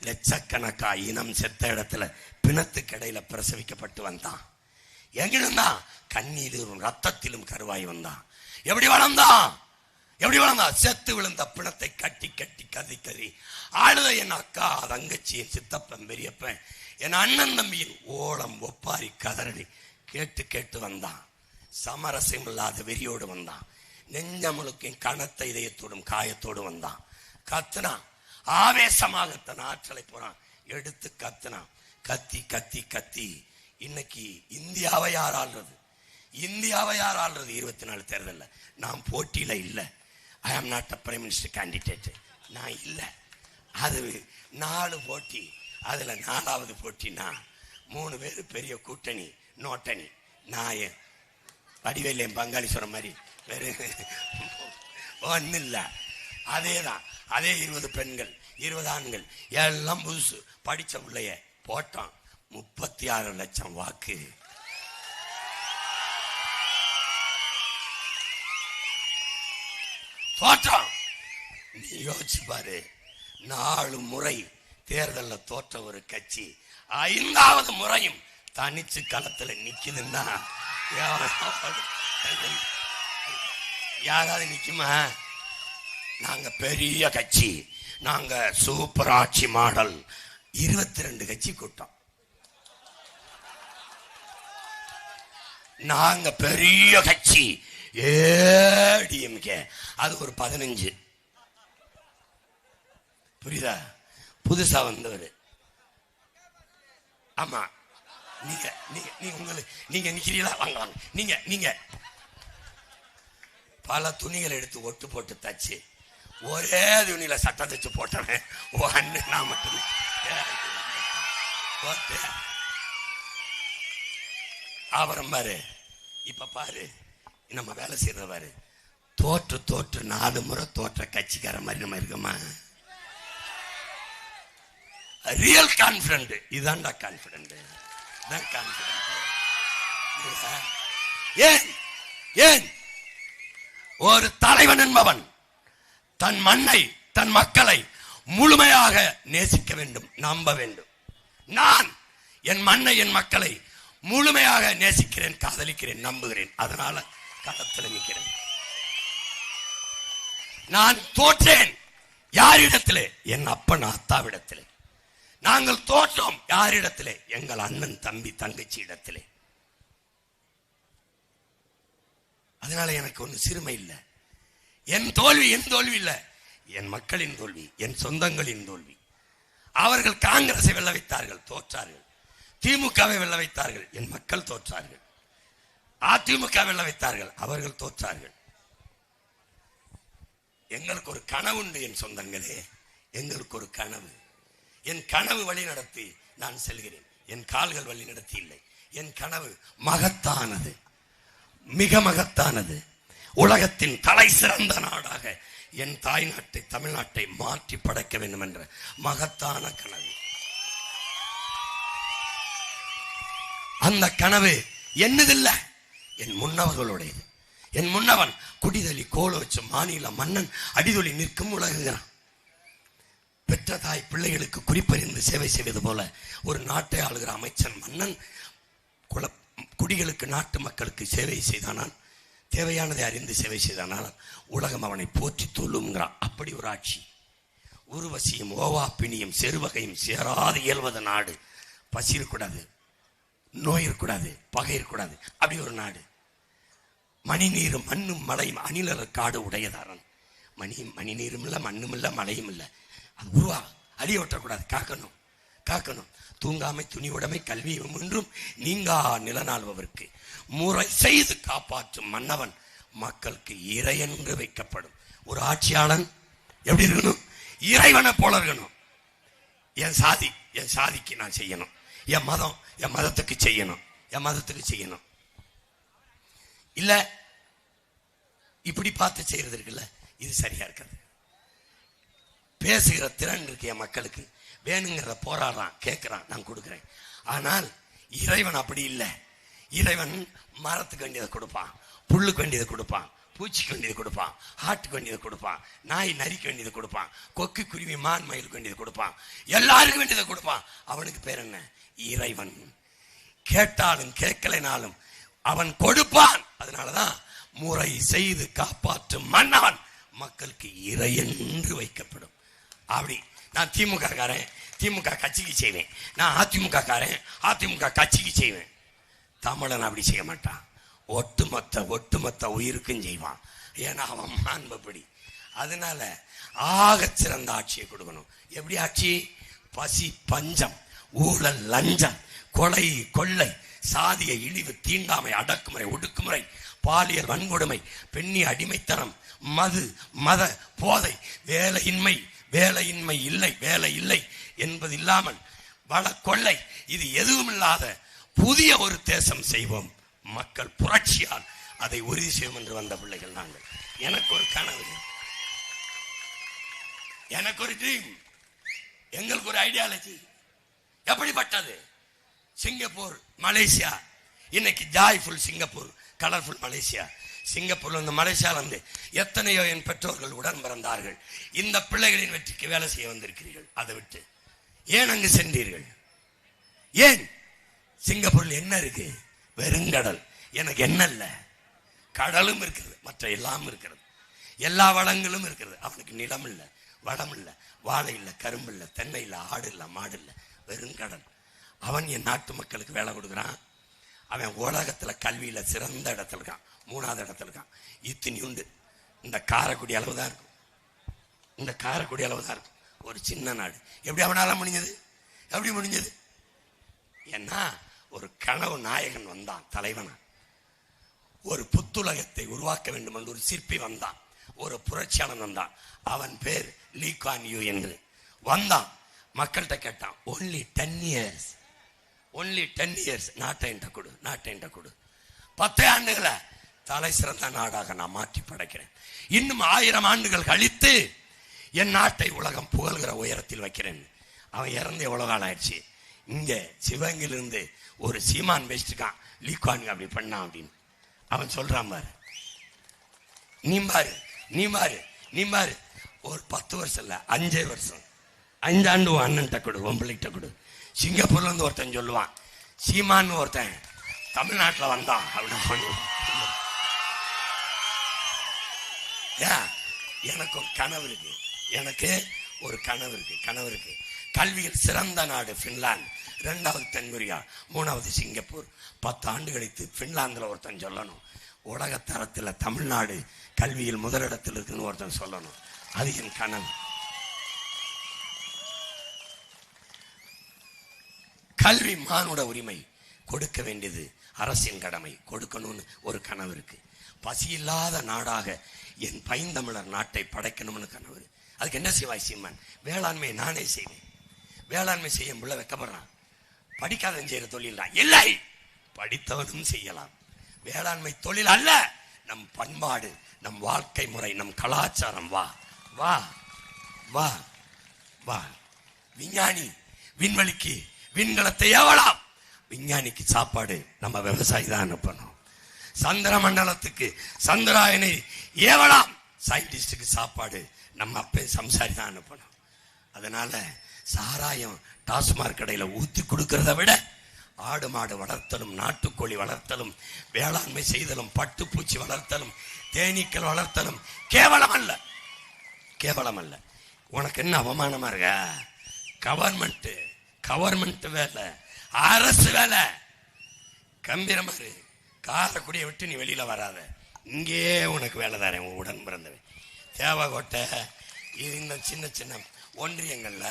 லட்சக்கணக்கா இனம் செத்த இடத்துல பிணத்துக்கு இடையில பிரசவிக்கப்பட்டு வந்தான். எங்கிருந்தான்? கண்ணீரும் ரத்தத்திலும் கருவாய் வந்தான். எப்படி வளர்ந்தான்? செத்து விழுந்த பிணத்தை கட்டி கதி ஆளுத என் அக்கா, தங்கச்சி, என் சித்தப்பன், பெரியப்பன், என் அண்ணன் தம்பியின் ஓலம் ஒப்பாரி கதறி கேட்டு வந்தான். சமரசம் இல்லாத வெறியோடு வந்தான். நெஞ்சமுழுக்கும் கனத்த இதயத்தோடும் காயத்தோடும் வந்தான். கத்துனான், ஆவேசமாக தன் ஆற்றலை போறான் எடுத்து கத்துனான். கத்தி கத்தி கத்தி இன்னைக்கு இந்தியாவை யார் ஆள்றது? இந்தியாவை யார் ஆள்றது? 24 தேர்தலில் நான் போட்டியில இல்லை. I am not a prime minister candidate. நான் இல்லை. அது 4 போட்டி, அதுல 4வது போட்டினா 3 பேர் பெரிய கூட்டணி நோட்டணி. நான் வடிவேல் என் பங்காளி சொல்ற மாதிரி வேற ஒன்னும் இல்லை. அதேதான், அதே 20 பெண்கள் 20 ஆண்கள் எல்லாம் புதுசு படிச்ச பிள்ளைய போட்டான். 36 லட்சம் வாக்கு. தோற்றம். நீ யோசிச்சு பாரு, 4 முறை தேர்தலில் தோற்ற ஒரு கட்சி 5வது முறையும் தனிச்சு களத்துல நிக்குதுன்னா யாராவது நிக்குமா? நாங்க பெரிய கட்சி, நாங்க சூப்பர் ஆட்சி மாடல். 22 கட்சி கூட்டம். நாங்க பெரிய கட்சி ஏடிஎம்கே, அது ஒரு 15. புரியுதா? புதுசா வந்தவர். ஆமா, நீங்க நீங்க உங்களுக்கு நீங்க நிக்கிறீங்களா? வாங்க வாங்க. நீங்க பல துணிகளை எடுத்து ஒட்டு போட்டு தச்சு ஒரே துணியில சட்டை தச்சு போட்டவன் நான் மட்டுமே. அப்புறம் பாரு, இப்ப பாரு நம்ம வேலை செய்யற பாரு, தோற்று 4 முறை தோற்ற கட்சிக்கார மாதிரி நம்ம இருக்கோமா? ரியல் கான்பிடன்ட் இதான்டா கான்பிடன்ட். ஏன் ஏன் ஒரு தலைவன் என்பவன் தன் மண்ணை தன் மக்களை முழுமையாக நேசிக்க வேண்டும், நம்ப வேண்டும். நான் என் மண்ணை என் மக்களை முழுமையாக நேசிக்கிறேன், காதலிக்கிறேன், நம்புகிறேன். அதனால களத்தில் நிற்கிறேன். நான் தோற்றேன் யாரிடத்திலே? என் அப்பன் அத்தாவிடத்திலே. நாங்கள் தோற்றோம் யாரிடத்திலே? எங்கள் அண்ணன் தம்பி தங்கச்சி இடத்திலே. அதனால எனக்கு ஒண்ணு சிறுமை இல்லை. என் தோல்வி இல்லை, என் மக்களின் தோல்வி, என் சொந்தங்களின் தோல்வி. அவர்கள் காங்கிரஸை வெல்ல வைத்தார்கள், தோற்றார்கள். திமுகவை வெல்ல வைத்தார்கள், என் மக்கள் தோற்றார்கள். அதிமுக வெல்ல வைத்தார்கள், அவர்கள் தோற்றார்கள். எங்களுக்கு ஒரு கனவு உண்டு என் சொந்தங்களே, எங்களுக்கு ஒரு கனவு. என் கனவு வழி நடத்தி நான் செல்கிறேன், என் கால்கள் வழி நடத்தி இல்லை. என் கனவு மகத்தானது, மிக மகத்தானது. உலகத்தின் தலை சிறந்த நாடாக என் தாய் நாட்டை தமிழ்நாட்டை மாற்றி படைக்க வேண்டும் என்ற மகத்தான கனவு. அந்த கனவு என்னதில்ல, என் முன்னவர்களுடையது. என் முன்னவன் குடிதலி கோல வச்சு மாநில மன்னன் அடிதொலி நிற்கும் உலகுகிறான். பெற்ற தாய் பிள்ளைகளுக்கு குறிப்பறிந்து சேவை செய்வது போல ஒரு நாட்டை ஆளுகிற அமைச்சன் மன்னன் குடிகளுக்கு நாட்டு மக்களுக்கு சேவை செய்தானால், தேவையானதை அறிந்து சேவை செய்தானால் உலகம் அவனை போற்றி தொழுங்கிறான். அப்படி ஒரு ஆட்சி. உருவசியும் ஓவா பிணியும் செருவகையும் சேராது இயல்வது நாடு. பசி இருக்கக்கூடாது, நோய் இருக்கக்கூடாது, பகை இருக்கக்கூடாது, அப்படி ஒரு நாடு. மணி நீரும் மண்ணும் மழையும் அணிலர் காடு உடையதாரன். மணி நீரும் இல்லை, மண்ணும் இல்லை, மழையும் இல்லை. அது உருவா அடிய ஒட்டக்கூடாது, காக்கணும் காக்கணும். தூங்காமை துணி உடைமை கல்வியும் என்றும் நீங்கா நிலநாள்பவர்க்கு முறை செய்து காப்பாற்றும் மன்னவன் மக்களுக்கு இறையென்று வைக்கப்படும். ஒரு ஆட்சியாளன் எப்படி இருக்கணும்? இறைவனை போல இருக்கணும். என் சாதிக்கு நான் செய்யணும், என் மதத்துக்கு செய்யணும், என் மதத்துக்கு செய்யணும். இல்ல இப்படி பார்த்து செய்யறது இருக்குல்ல, இது சரியா இருக்காது. பேசுகிற திறன் இருக்கு என் மக்களுக்கு, வேணுங்கிற போராடுறான், கேட்கிறான், நான் கொடுக்கிறேன். ஆனால் இறைவன் அப்படி இல்லை. இறைவன் மரத்துக்கு வேண்டியதை கொடுப்பான், புல்லுக்கு வேண்டியதை கொடுப்பான், பூச்சிக்கு வேண்டியது கொடுப்பான், ஆட்டுக்கு வேண்டியதை கொடுப்பான், நாய் நரிக்கு வேண்டியதை கொடுப்பான், கொக்கு குருவி மான் மயிலுக்கு வேண்டியதை கொடுப்பான், எல்லாருக்கும் வேண்டியதை கொடுப்பான். அவனுக்கு பேர் என்ன? இறைவன். கேட்டாலும் கேட்கலைனாலும் அவன் கொடுப்பான். அதனாலதான் முறை செய்து காப்பாற்றும் மன்னவன் மக்களுக்கு இறை என்று வைக்கப்படும். அப்படி நான் திமுக காரன், திமுக கட்சிக்கு செய்வேன். நான் அதிமுக காரன், அதிமுக கட்சிக்கு செய்வேன். தமிழன் அப்படி செய்ய மாட்டான். ஒட்டுமொத்த உயிருக்கும் செய்வான். ஏன்னா அவன் மாண்பப்படி. அதனால ஆகச் சிறந்த ஆட்சியை கொடுக்கணும். எப்படி ஆட்சி? பசி, பஞ்சம், ஊழல், லஞ்சம், கொலை, கொள்ளை, சாதிய இழிவு, தீண்டாமை, அடக்குமுறை, ஒடுக்குமுறை, பாலியல் வன்கொடுமை, பெண்ணி அடிமைத்தனம், மது, மத போதை, வேலையின்மை, வேலையின்மை இல்லை, வேலை இல்லை என்பது இல்லாமல் வள கொள்ளை, இது எதுவும் இல்லாத புதிய ஒரு தேசம் செய்வோம். மக்கள் புரட்சியால் அதை உறுதி செய்வோம் என்று வந்த பிள்ளைகள் நாங்கள். எனக்கு ஒரு கனவு, எனக்கு ஒரு ட்ரீம், எங்களுக்கு ஒரு ஐடியாலஜி. எப்படிப்பட்டது? சிங்கப்பூர், மலேசியா, இன்னைக்கு ஜாய்ஃபுல் சிங்கப்பூர், கலர்ஃபுல் மலேசியா. சிங்கப்பூர்ல இருந்து மலேசியால இருந்து எத்தனையோ என் பெற்றோர்கள் உடன் பிறந்தார்கள். இந்த பிள்ளைகளின் வெற்றிக்கு வேலை செய்ய வந்திருக்கிறீர்கள். அதை விட்டு ஏன் அங்கு சென்றீர்கள்? ஏன்? சிங்கப்பூர்ல என்ன இருக்கு? வெறுங்கடல். எனக்கு என்ன இல்லை, கடலும் இருக்கிறது, மற்ற எல்லாம் இருக்கிறது, எல்லா வளங்களும் இருக்கிறது. அவனுக்கு நிலம் இல்லை, வளம் இல்லை, வாழை இல்லை, கரும்பு இல்லை, தென்னை இல்லை, ஆடு இல்லை, மாடு இல்லை, வெறுங்கடல். அவன் என் நாட்டு மக்களுக்கு வேலை கொடுக்குறான். அவன் உலகத்துல கல்வியில சிறந்த இடத்துல இருக்கான், 3வது இடத்துல இருக்கான். இத்தனி உண்டு. இந்த காரைக்குடி அளவு தான் இருக்கும், இந்த காரைக்குடி அளவு தான் இருக்கும். ஒரு சின்ன நாடு. எப்படி அவனால முடிஞ்சது? எப்படி முடிஞ்சது? ஏன்னா ஒரு கனவு நாயகன் வந்தான், தலைவனா. ஒரு புத்துலகத்தை உருவாக்க வேண்டும் என்று ஒரு சிற்பி வந்தான், ஒரு புரட்சியாளன் வந்தான். அவன் பேர் லீ குவான் யூ என்று வந்தான். மக்கள்கிட்ட கேட்டான், only 10 years, only 10 years, நாட்டை என்ற கொடு, நாட்டை என்ற கொடு. 10 ஆண்டுகளை தலை சிறந்த நாடாக நான் மாற்றி படைக்கிறேன். இன்னும் 1000 ஆண்டுகள் கழித்து என் நாட்டை உலகம் புகழ்கிற உயரத்தில் வைக்கிறேன். அவன் இறந்து எவ்வளவு காலம் ஆயிடுச்சு. இங்க சிவகங்கையிலிருந்து ஒரு சீமான் பேசிட்டுருக்கான், லீ குவான் யூ அப்படி பண்ணான் அப்படின்னு. அவன் சொல்றான் பாரு, நீ பாரு, நீ பாரு, நீ பாரு. ஒரு 10 வருஷம் இல்ல, 5 வருஷம், 5 ஆண்டு அண்ணன்ட்ட கொடு, உம்பிள்ளைகிட்ட கொடு. சிங்கப்பூர்ல இருந்து ஒருத்தன் சொல்லுவான், சீமான்னு ஒருத்தன் தமிழ்நாட்டில் வந்தான் அப்படின்னு. எனக்கு ஒரு கனவு இருக்கு, எனக்கு ஒரு கனவு இருக்கு, கனவு இருக்கு. கல்வியில் சிறந்த நாடு பின்லாந்து, 2வது தென்கொரியா, 3வது சிங்கப்பூர். 10 ஆண்டு கழித்து பின்லாந்துல ஒருத்தன் சொல்லணும், உலக தரத்தில் தமிழ்நாடு கல்வியில் முதலிடத்தில் இருக்குன்னு ஒருத்தன் சொல்லணும். அது என் கனவு. கல்வி மானுட உரிமை, கொடுக்க வேண்டியது அரசின் கடமை, கொடுக்கணும்னு ஒரு கனவு இருக்கு. பசி இல்லாத நாடாக என் பைந்தமிழர் நாட்டை படைக்கணும்னு கனவு. அதுக்கு என்ன செய்வாய் சீமான்? வேளாண்மை நானே செய்வேன். வேளாண்மை செய்யும் பிள்ளை வைக்கப்படுறான். படிக்காதவன் செய்யற தொழில் இல்லை, படித்தவனும் செய்யலாம். வேளாண்மை தொழில் அல்ல, நம் பண்பாடு, நம் வாழ்க்கை முறை, நம் கலாச்சாரம். வா வா வா வா. விஞ்ஞானி விண்வெளிக்கு விண்கலத்தை ஏவலாம், விஞ்ஞானிக்கு சாப்பாடு நம்ம விவசாயி தான் அனுப்பணும். சந்திர மண்டலத்துக்கு சந்திராயனை ஏவலாம், சயின்டிஸ்டுக்கு சாப்பாடு நம்ம அப்பே சம்சாரி தான் அனுப்பணும். அதனால சாராயம் டாஸ்மாக் கடையில ஊத்தி கொடுக்கறத விட ஆடு மாடு வளர்த்தலும், நாட்டுக்கோழி வளர்த்தலும், வேளாண்மை செய்தலும், பட்டுப்பூச்சி வளர்த்தலும், தேனீக்கள் வளர்த்தலும் கேவலம் அல்ல, கேவலம் அல்ல. உனக்கு என்ன அவமானமா இருக்க? கவர்மெண்ட் வேலை, அரசு வேலை. கம்பீரமா இரு. காரைக்குடியை விட்டு நீ வெளியில வராத, இங்கே உனக்கு வேலை தரேன். உடன் பிறந்தவன் தேவகோட்டை, இது இந்த சின்ன சின்ன ஒன்றியங்கள்ல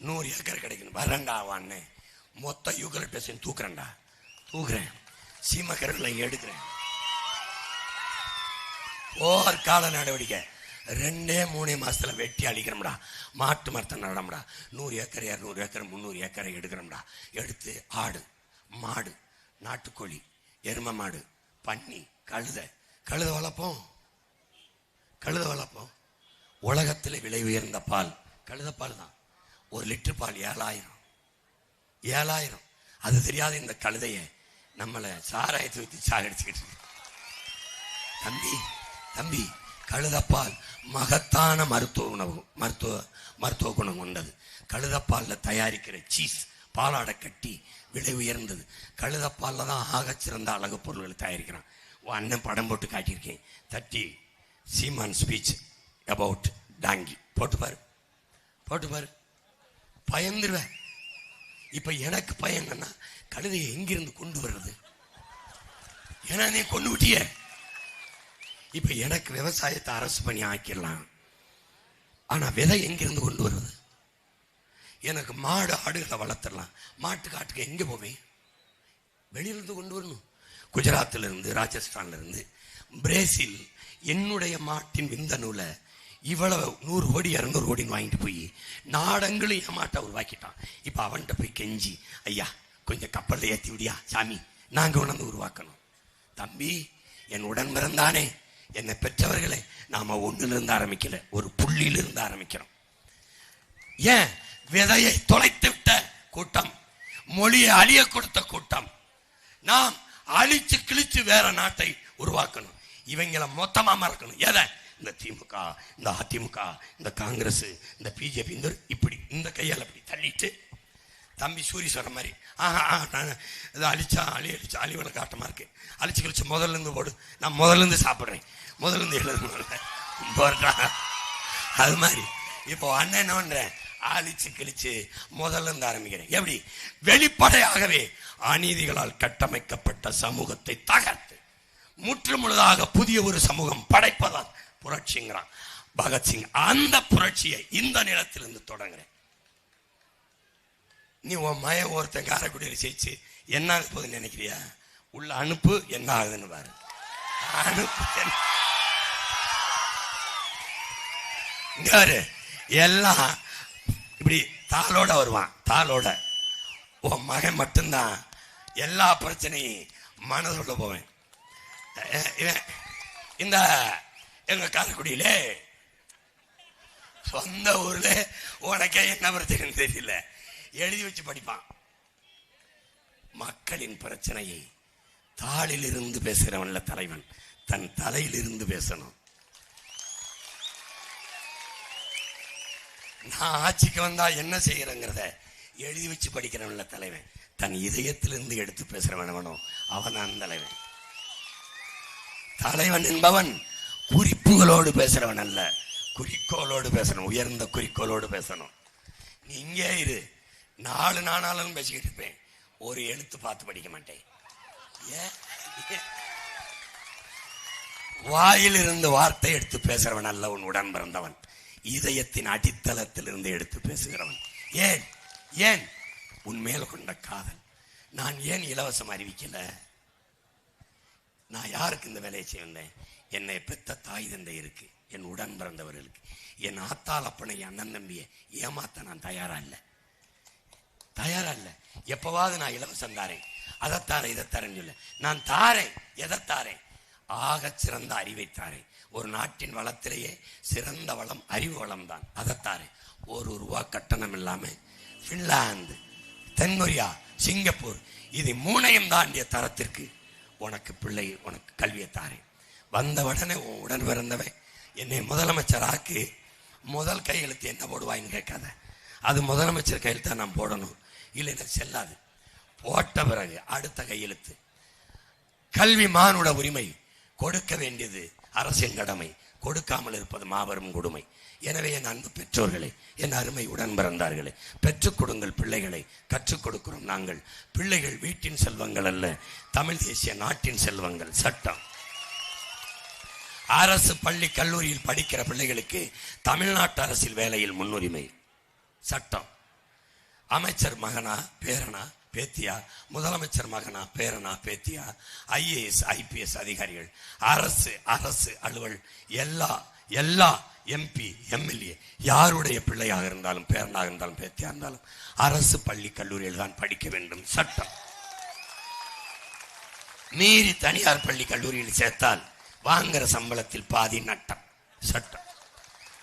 100 ஏக்கர் கிடைக்கணும். வரண்டாவான்னு மொத்த யூகலிப்டஸையும் தூக்குறேன்டா, தூக்குறேன். சீமக்கரை எடுக்கிறேன். போர்க்கால நடவடிக்கை 2-3 மாசத்துல வெட்டி அழிக்கிறோம்டா. மாட்டு மரத்தை நடம்டா. 100 ஏக்கர், 200 ஏக்கர், 300 ஏக்கரை எடுக்கிறோம்டா. எடுத்து ஆடு, மாடு, நாட்டுக்கோழி, எரும மாடு, பன்னி, கழுத வளர்ப்போம். உலகத்தில் விலை உயர்ந்த பால் கழுத பால் தான். 1 லிட்டர் பால் 7000. அது தெரியாத இந்த கழுதைய நம்மளை சாராயத்தை ஊற்றி சாகடிச்சுக்கிட்டு. தம்பி கழுதப்பால் மகத்தான மருத்துவ குணம் கொண்டது. கழுதப்பால்ல தயாரிக்கிற சீஸ், பாலாடை கட்டி விலை உயர்ந்தது. கழுதப்பால்ல தான் ஆகச் சிறந்த அழகு பொருள்களை தயாரிக்கிறான். அண்ணன் படம் போட்டு காட்டியிருக்கேன். 30 சீமான் ஸ்பீச் அபவுட் டாங்கி போட்டு பாரு, பயந்துருவேன். இப்ப எனக்கு பயம் என்னன்னா, கழுதையை எங்கிருந்து கொண்டு வர்றது? ஏன்னா நீ கொண்டு விட்டிய. இப்ப எனக்கு விவசாயத்தை அரசு பண்ணி ஆக்கிடலாம். ஆனா விதை எங்கிருந்து கொண்டு வருவது? எனக்கு மாடு ஆடுகளை வளர்த்துடலாம். மாட்டு காட்டுக்கு எங்க போவேன்? வெளியிலிருந்து கொண்டு வரணும். குஜராத்ல இருந்து, ராஜஸ்தான்ல இருந்து, பிரேசில் என்னுடைய மாட்டின் விந்தணுல இவ்வளவு 100 கோடி 200 கோடின்னு வாங்கிட்டு போய் நாடங்களும் என் மாட்டை உருவாக்கிட்டான். இப்ப அவன்கிட்ட போய் கெஞ்சி, ஐயா கொஞ்சம் கப்பல்ல ஏத்தி விடியா சாமி, நாங்க உணர்ந்து உருவாக்கணும். தம்பி, என் உடன் பிறந்தானே, என்னை பெற்றவர்களே, நாம ஒண்ணுல இருந்து ஆரம்பிக்கல, ஒரு புள்ளியில இருந்து ஆரம்பிக்கிறோம். ஏன்? விதையை தொலைத்து விட்ட கூட்டம், மொழியை அழிய கொடுத்த கூட்டம். நாம் அழிச்சு கிழிச்சு வேற நாட்டை உருவாக்கணும். இவங்களை மொத்தமா மறக்கணும். எதை? இந்த திமுக, இந்த அதிமுக, இந்த காங்கிரஸ், இந்த பிஜேபி, இந்த இப்படி இந்த கையால் அப்படி தள்ளிட்டு, தம்பி சூரி சொல்ற மாதிரி இதை அழிச்சா அழிவலை காட்டமா இருக்கு, அழிச்சு கழிச்சு முதல்ல இருந்து போடு, நான் முதல்ல இருந்து சாப்பிட்றேன், முதல்ல இருந்து எழுதுறேன். அது மாதிரி இப்போ அண்ணன் என்ன பண்றேன்? அழிச்சு கிழிச்சு முதல்ல இருந்து ஆரம்பிக்கிறேன். எப்படி? வெளிப்படையாகவே அநீதிகளால் கட்டமைக்கப்பட்ட சமூகத்தை தகர்த்து முற்றுமுழுதாக புதிய ஒரு சமூகம் படைப்பதால் புரட்சிங்கிறான் பகத்சிங். அந்த புரட்சியை இந்த நிலத்திலிருந்து தொடங்குறேன். நீ உன் மய ஒருத்தன் காரைக்குடியில் ஜெயிச்சு என்ன ஆக போகுதுன்னு நினைக்கிறியா? உள்ள அனுப்பு, என்ன ஆகுதுன்னு பாரு. அனுப்பு எல்லாம் இப்படி தாளோட வருவான். தாளோட உன் மகன் மட்டும்தான் எல்லா பிரச்சனையும் மனதோட போவேன். இந்த எங்க காரைக்குடியிலே சொந்த ஊர்ல உனக்கே என்ன பிரச்சனை தெரியல, எழுதி வச்சு படிப்பான். மக்களின் பிரச்சனையை தாளில் இருந்து பேசுகிறவன்ல தலைவன், தன் தலையில் இருந்து பேசணும். நான் ஆட்சிக்கு வந்தா என்ன செய்யறேங்கிறத எழுதி வச்சு படிக்கிறவன்ல தலைவன், தன் இதயத்திலிருந்து எடுத்து பேசுறவனவனோ அவன் தலைவன். தலைவன் என்பவன் குறிப்புகளோடு பேசுறவன் அல்ல, குறிக்கோளோடு பேசணும். உயர்ந்த குறிக்கோளோடு பேசணும். நீ இங்கே இரு, 4 நாளாலும் பேசிக்கிட்டு இருப்பேன், ஒரு எழுத்து பார்த்து படிக்க மாட்டேன். வாயிலிருந்து வார்த்தை எடுத்து பேசுறவன் அல்ல உன் உடன் பிறந்தவன், இதயத்தின் அடித்தளத்தில் இருந்து எடுத்து பேசுகிறவன். ஏன்? ஏன்? உன் மேல் கொண்ட காதல். நான் ஏன் இலவசம் அறிவிக்கல? நான் யாருக்கு இந்த வேலையை செய்வேன்? என்னை பெத்த தாய் தந்தை இருக்கு, என் உடன் பிறந்தவர்களுக்கு, என் ஆத்தால் அப்பனை, அண்ணன் தம்பியை ஏமாத்த நான் தயாரா இல்லை. எப்பவாவது நான் இலவசம் தாரேன், அதைத்தாரேன் இதைத்தாரேன்னு சொல்ல. நான் தாரேன். எதை தாரேன்? ஆக சிறந்த அறிவை தாரேன். ஒரு நாட்டின் வளத்திலேயே சிறந்த வளம் அறிவு வளம் தான். அதைத்தாரேன். ₹1 கட்டணம் இல்லாம பின்லாந்து, தென்கொரியா, சிங்கப்பூர், இது 3ஐயும் தாண்டிய தரத்திற்கு உனக்கு பிள்ளை, உனக்கு கல்வியை தாரேன். வந்த உடனே உடன் பிறந்தவன் என்னை முதலமைச்சராக்கு, முதல் கையெழுத்து என்ன போடுவாயின்னு கேட்காத. அது முதலமைச்சர் கையெழுத்தான் நான் போடணும், இல்லைன்னா செல்லாது. போட்ட பிறகு அடுத்த கையெழுத்து. கல்வி மானுட உரிமை, கொடுக்க வேண்டியது அரசின் கடமை, கொடுக்காமல் இருப்பது மாபெரும் கொடுமை. எனவே என் அன்பு பெற்றோர்களே, என் அருமை உடன் பிறந்தார்களே, பெற்றுக் கொடுங்கள் பிள்ளைகளை. கற்றுக் கொடுக்கிறோம் நாங்கள். பிள்ளைகள் வீட்டின் செல்வங்கள் அல்ல, தமிழ் தேசிய நாட்டின் செல்வங்கள். சட்டம். அரசு பள்ளி கல்லூரியில் படிக்கிற பிள்ளைகளுக்கு தமிழ்நாட்டு அரசில் வேலையில் முன்னுரிமை. சட்டம். அமைச்சர் மகனா பேரனா பேத்தியா, முதலமைச்சர் மகனா பேரனா பேத்தியா, IAS IPS அதிகாரிகள், அரசு அலுவல், எல்லா MP MLA யாருடைய பிள்ளையாக இருந்தாலும், பேரனாக இருந்தாலும், பேத்தியா இருந்தாலும் அரசு பள்ளி கல்லூரியில் தான் படிக்க வேண்டும். சட்டம். மீறி தனியார் பள்ளி கல்லூரியில் சேர்த்தால் வாங்குற சம்பளத்தில் பாதி நட்டம். சட்டம்.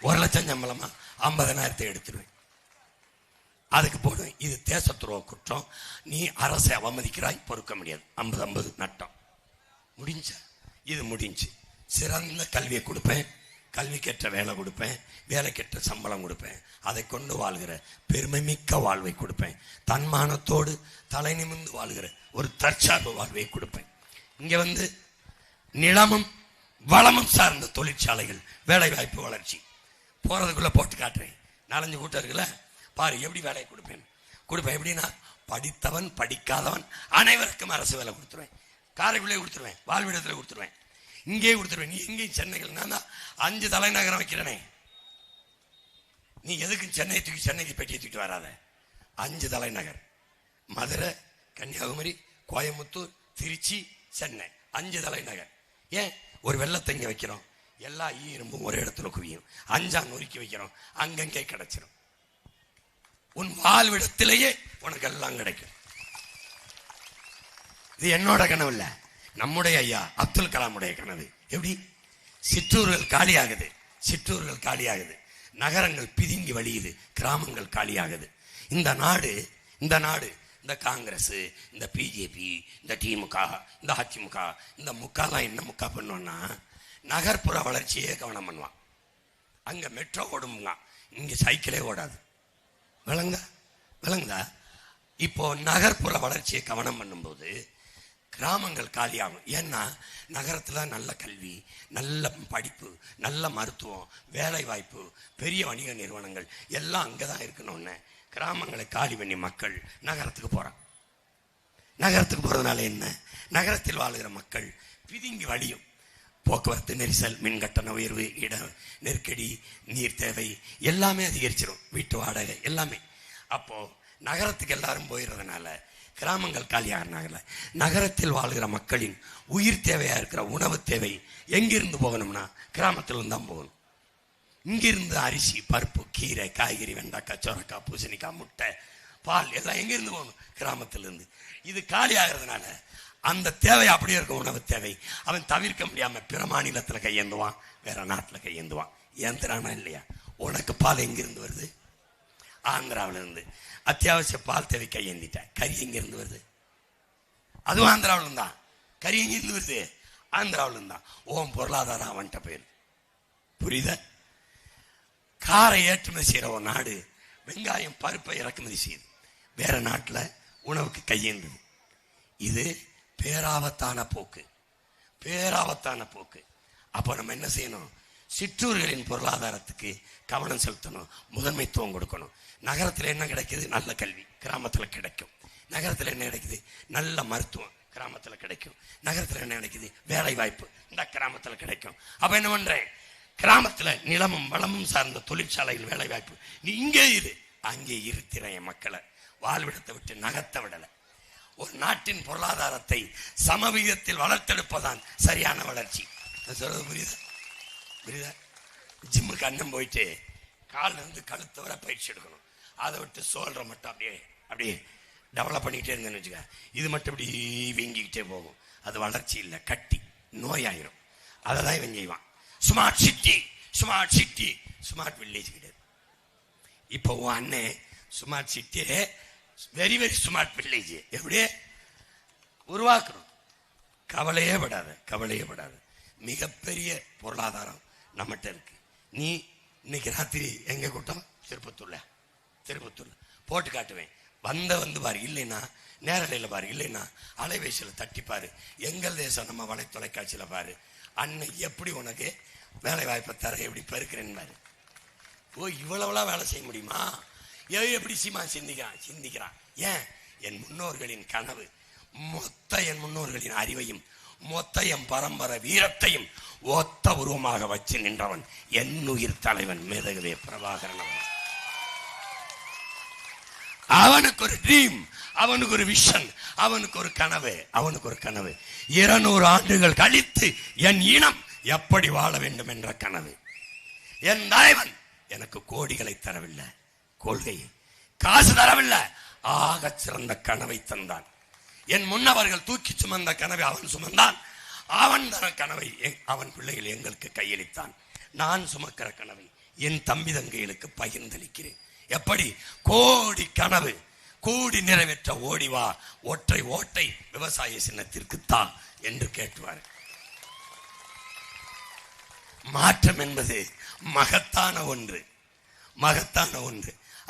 1 லட்சம் சம்பளமா 50,000 எடுத்துருவேன், அதுக்கு போடுவேன். இது தேச துரோக குற்றம். நீ அரசை அவமதிக்கிறாய், பொறுக்க முடியாது. 50 நட்டம். முடிஞ்ச இது முடிஞ்சு. சிறந்த கல்வியை கொடுப்பேன், கல்விக்கேற்ற வேலை கொடுப்பேன், வேலைக்கேற்ற சம்பளம் கொடுப்பேன். அதை கொண்டு வாழ்கிற பெருமை மிக்க வாழ்வை கொடுப்பேன். தன்மானத்தோடு தலை நிமிர்ந்து வாழ்கிற ஒரு தற்சார்பு வாழ்வை கொடுப்பேன். இங்க வந்து நிலமும் வளமும் சார்ந்த தொழிற்சாலைகள், வேலை வாய்ப்பு, வளர்ச்சி. போறதுக்குள்ள போட்டு காட்டுறேன். 4-5 கூட்டம் இருக்குல்ல, பாரு எப்படி வேலையை கொடுப்பேன். எப்படின்னா, படித்தவன் படிக்காதவன் அனைவருக்கும் அரசு வேலை கொடுத்துருவேன். காரைக்குள்ளே கொடுத்துருவேன், வாழ்விடத்தில் கொடுத்துருவேன். இங்கே கொடுத்துருவேன். நீ எங்கேயும் சென்னைகள் நான் தான் 5 தலைநகரம் வைக்கிறேனே. நீ எதுக்கு சென்னை தூக்கி சென்னைக்கு பெட்டியை தூக்கிட்டு வராத. 5 தலைநகர், மதுரை, கன்னியாகுமரி, கோயம்புத்தூர், திருச்சி, சென்னை, 5 தலைநகர். ஏன் ஒரு வெள்ளத்தை இங்க வைக்கிறோம், எல்லா இரும்பும் ஒரு இடத்துல குவியும். 5 நொறுக்கி வைக்கிறோம், அங்கங்கே கிடைச்சிடும். உன் வாழ்விடத்திலேயே உனக்கு எல்லாம் கிடைக்கும். இது என்னோட கனவு இல்ல, நம்முடைய ஐயா அப்துல் கலாமுடைய கனவு. எப்படி சிற்றூர்கள் காலியாகுது, சிற்றூர்கள் காலியாகுது, நகரங்கள் பிதுங்கி வழியுது, கிராமங்கள் காலியாகுது. இந்த நாடு இந்த காங்கிரஸ், இந்த பிஜேபி, இந்த திமுக, இந்த அதிமுக, இந்த முக்காலாம் என்ன முக்கா பண்ணுவான்னா நகர்ப்புற வளர்ச்சியே கவனம் பண்ணுவான். அங்க மெட்ரோ ஓடுங்க, இங்க சைக்கிளே ஓடாது. விளங்குதா? இப்போ நகர்ப்புற வளர்ச்சியை கவனம் பண்ணும்போது கிராமங்கள் காலியாகும். ஏன்னா நகரத்துல நல்ல கல்வி, நல்ல படிப்பு, நல்ல மருத்துவம், வேலை வாய்ப்பு, பெரிய வணிக நிறுவனங்கள் எல்லாம் அங்கதான் இருக்கணும்னு கிராமங்களை காலி பண்ணி மக்கள் நகரத்துக்கு போறான். நகரத்துக்கு போறதுனால என்ன, நகரத்தில் வாழுகிற மக்கள் பிதுங்கி வழியும். போக்குவரத்து நெரிசல், மின் கட்டண உயர்வு, இட நெருக்கடி, நீர் தேவை எல்லாமே அதிகரிச்சிடும், வீட்டு வாடகை எல்லாமே. அப்போ நகரத்துக்கு எல்லாரும் போயிடுறதுனால கிராமங்கள் காலியாகிறாங்கல்ல. நகரத்தில் வாழ்கிற மக்களின் உயிர் தேவையா இருக்கிற உணவு தேவை எங்கிருந்து போகணும்னா கிராமத்திலிருந்து தான் போகணும். இங்கிருந்து அரிசி, பருப்பு, கீரை, காய்கறி, வெண்டைக்காய், சொரக்காய், பூசணிக்காய், முட்டை, பால் எல்லாம் எங்கிருந்து போகணும், கிராமத்திலிருந்து. இது காலி ஆகிறதுனால அந்த தேவை அப்படியே இருக்கும், உணவு தேவை. அவன் தவிர்க்க முடியாம பிற மாநிலத்துல கையேந்துவான், வேற நாட்டுல கையேந்துவான். ஏந்துறானா இல்லையா? உனக்கு பால் எங்கிருந்து வருது? ஆந்திராவில இருந்து. அத்தியாவசிய பால் தேவை கையேந்திட்ட. கறி எங்கிருந்து வருது? அதுவும் ஆந்திராவில இருந்தான். கறி எங்கிருந்து வருது? ஆந்திராவில இருந்தான். ஓம் பொருளாதாரம் அவன்கிட்ட போயிரு. புரியுத? காரை ஏற்றுமதி செய்யற ஒரு நாடு வெங்காயம், பருப்பை இறக்குமதி செய்யுது, வேற நாட்டுல உணவுக்கு கையேந்துது. இது பேராபத்தான போக்கு, பேராபத்தான போக்கு. அப்ப நம்ம என்ன செய்யணும்? சிற்றூர்களின் பொருளாதாரத்துக்கு கவனம் செலுத்தணும், முதன்மைத்துவம் கொடுக்கணும். நகரத்தில் என்ன கிடைக்குது? நல்ல கல்வி, கிராமத்தில் கிடைக்கும். நகரத்தில் என்ன கிடைக்குது? நல்ல மருத்துவம், கிராமத்தில் கிடைக்கும். நகரத்தில் என்ன கிடைக்குது? வேலை வாய்ப்பு, இந்த கிராமத்தில் கிடைக்கும். அப்ப என்ன பண்றேன்? கிராமத்துல நிலமும் வளமும் சார்ந்த தொழிற்சாலையில் வேலை வாய்ப்பு. நீ இங்கே இரு, அங்கே இருத்தின மக்களை வாழ்விடத்தை விட்டு நகர்த்த விடல. ஒரு நாட்டின் பொருளாதாரத்தை சமவிகிதத்தில் வளர்த்தெடுப்பதான் சரியான வளர்ச்சி. சொல்றது புரியுதா? ஜிம்முக்கு அண்ணன் போயிட்டு காலில் இருந்து கழுத்து வர பயிற்சி எடுக்கணும். அதை விட்டு சோல்ற மட்டும் அப்படியே டெவலப் பண்ணிக்கிட்டே இருந்தேன்னு வச்சுக்க, இது மட்டும் இப்படி வீங்கிக்கிட்டே போகும். அது வளர்ச்சி இல்லை, கட்டி நோயாயிரும். அதை தான் இவன் செய்வான். Smart city, smart city, smart village கிடையாது. இப்போ உன் அண்ணன் ஸ்மார்ட் சிட்டியே வெரி வெரி ஸ்மார்ட் வில்லேஜ் எப்படியே உருவாக்கணும். கவலையே படாத. மிகப்பெரிய பொருளாதாரம் நம்மகிட்ட இருக்கு. நீ இன்னைக்கு ராத்திரி எங்க கூட்டம்? திருப்பத்தூர்ல போட்டு காட்டுவேன். வந்து பாரு, இல்லைன்னா நேரலையில் பாரு, இல்லைன்னா அலைபேசியில் தட்டிப்பாரு, எங்கள் தேசம் நம்ம வலை தொலைக்காட்சியில பாரு. அன்னை எப்படி உனக்கு வேலை வாய்ப்பை தர எப்படி பெருக்கிறேன்னு பாரு. ஓ, இவ்வளவுலாம் வேலை செய்ய முடியுமா? எப்படி சீமா சிந்திக்கிறான். ஏன்? என் முன்னோர்களின் கனவு, மொத்த என் முன்னோர்களின் அறிவையும், மொத்த என் பரம்பரை வீரத்தையும் ஒத்த உருவமாக வச்சு நின்றவன் என் உயிர் தலைவன் மேதகவே பிரபாகரன். அவனுக்கு ஒரு ட்ரீம், அவனுக்கு ஒரு விஷன், அவனுக்கு ஒரு கனவு. 200 ஆண்டுகள் கழித்து என் இனம் எப்படி வாழ வேண்டும் என்ற கனவு. என் தலைவன் எனக்கு கோடிகளை தரவில்லை, கொள்கையை காசு தரவில்லை, ஆக சிறந்த கனவை தந்தான். என் முன்னவர்கள் தூக்கி சுமந்த கனவை அவன் சுமந்தான். அவன் தன கனவை அவன் பிள்ளைகள் எங்களுக்கு கையளித்தான். நான் சுமக்கிற கனவை என் தம்பி தங்கைகளுக்கு பகிர்ந்தளிக்கிறேன். எப்படி? கோடி கனவு கூடி நிறைவேற்ற ஓடிவா, ஒற்றை ஓட்டை விவசாய சின்னத்திற்கு தான் என்று கேட்டுவார். மாற்றம் என்பது மகத்தான ஒன்று.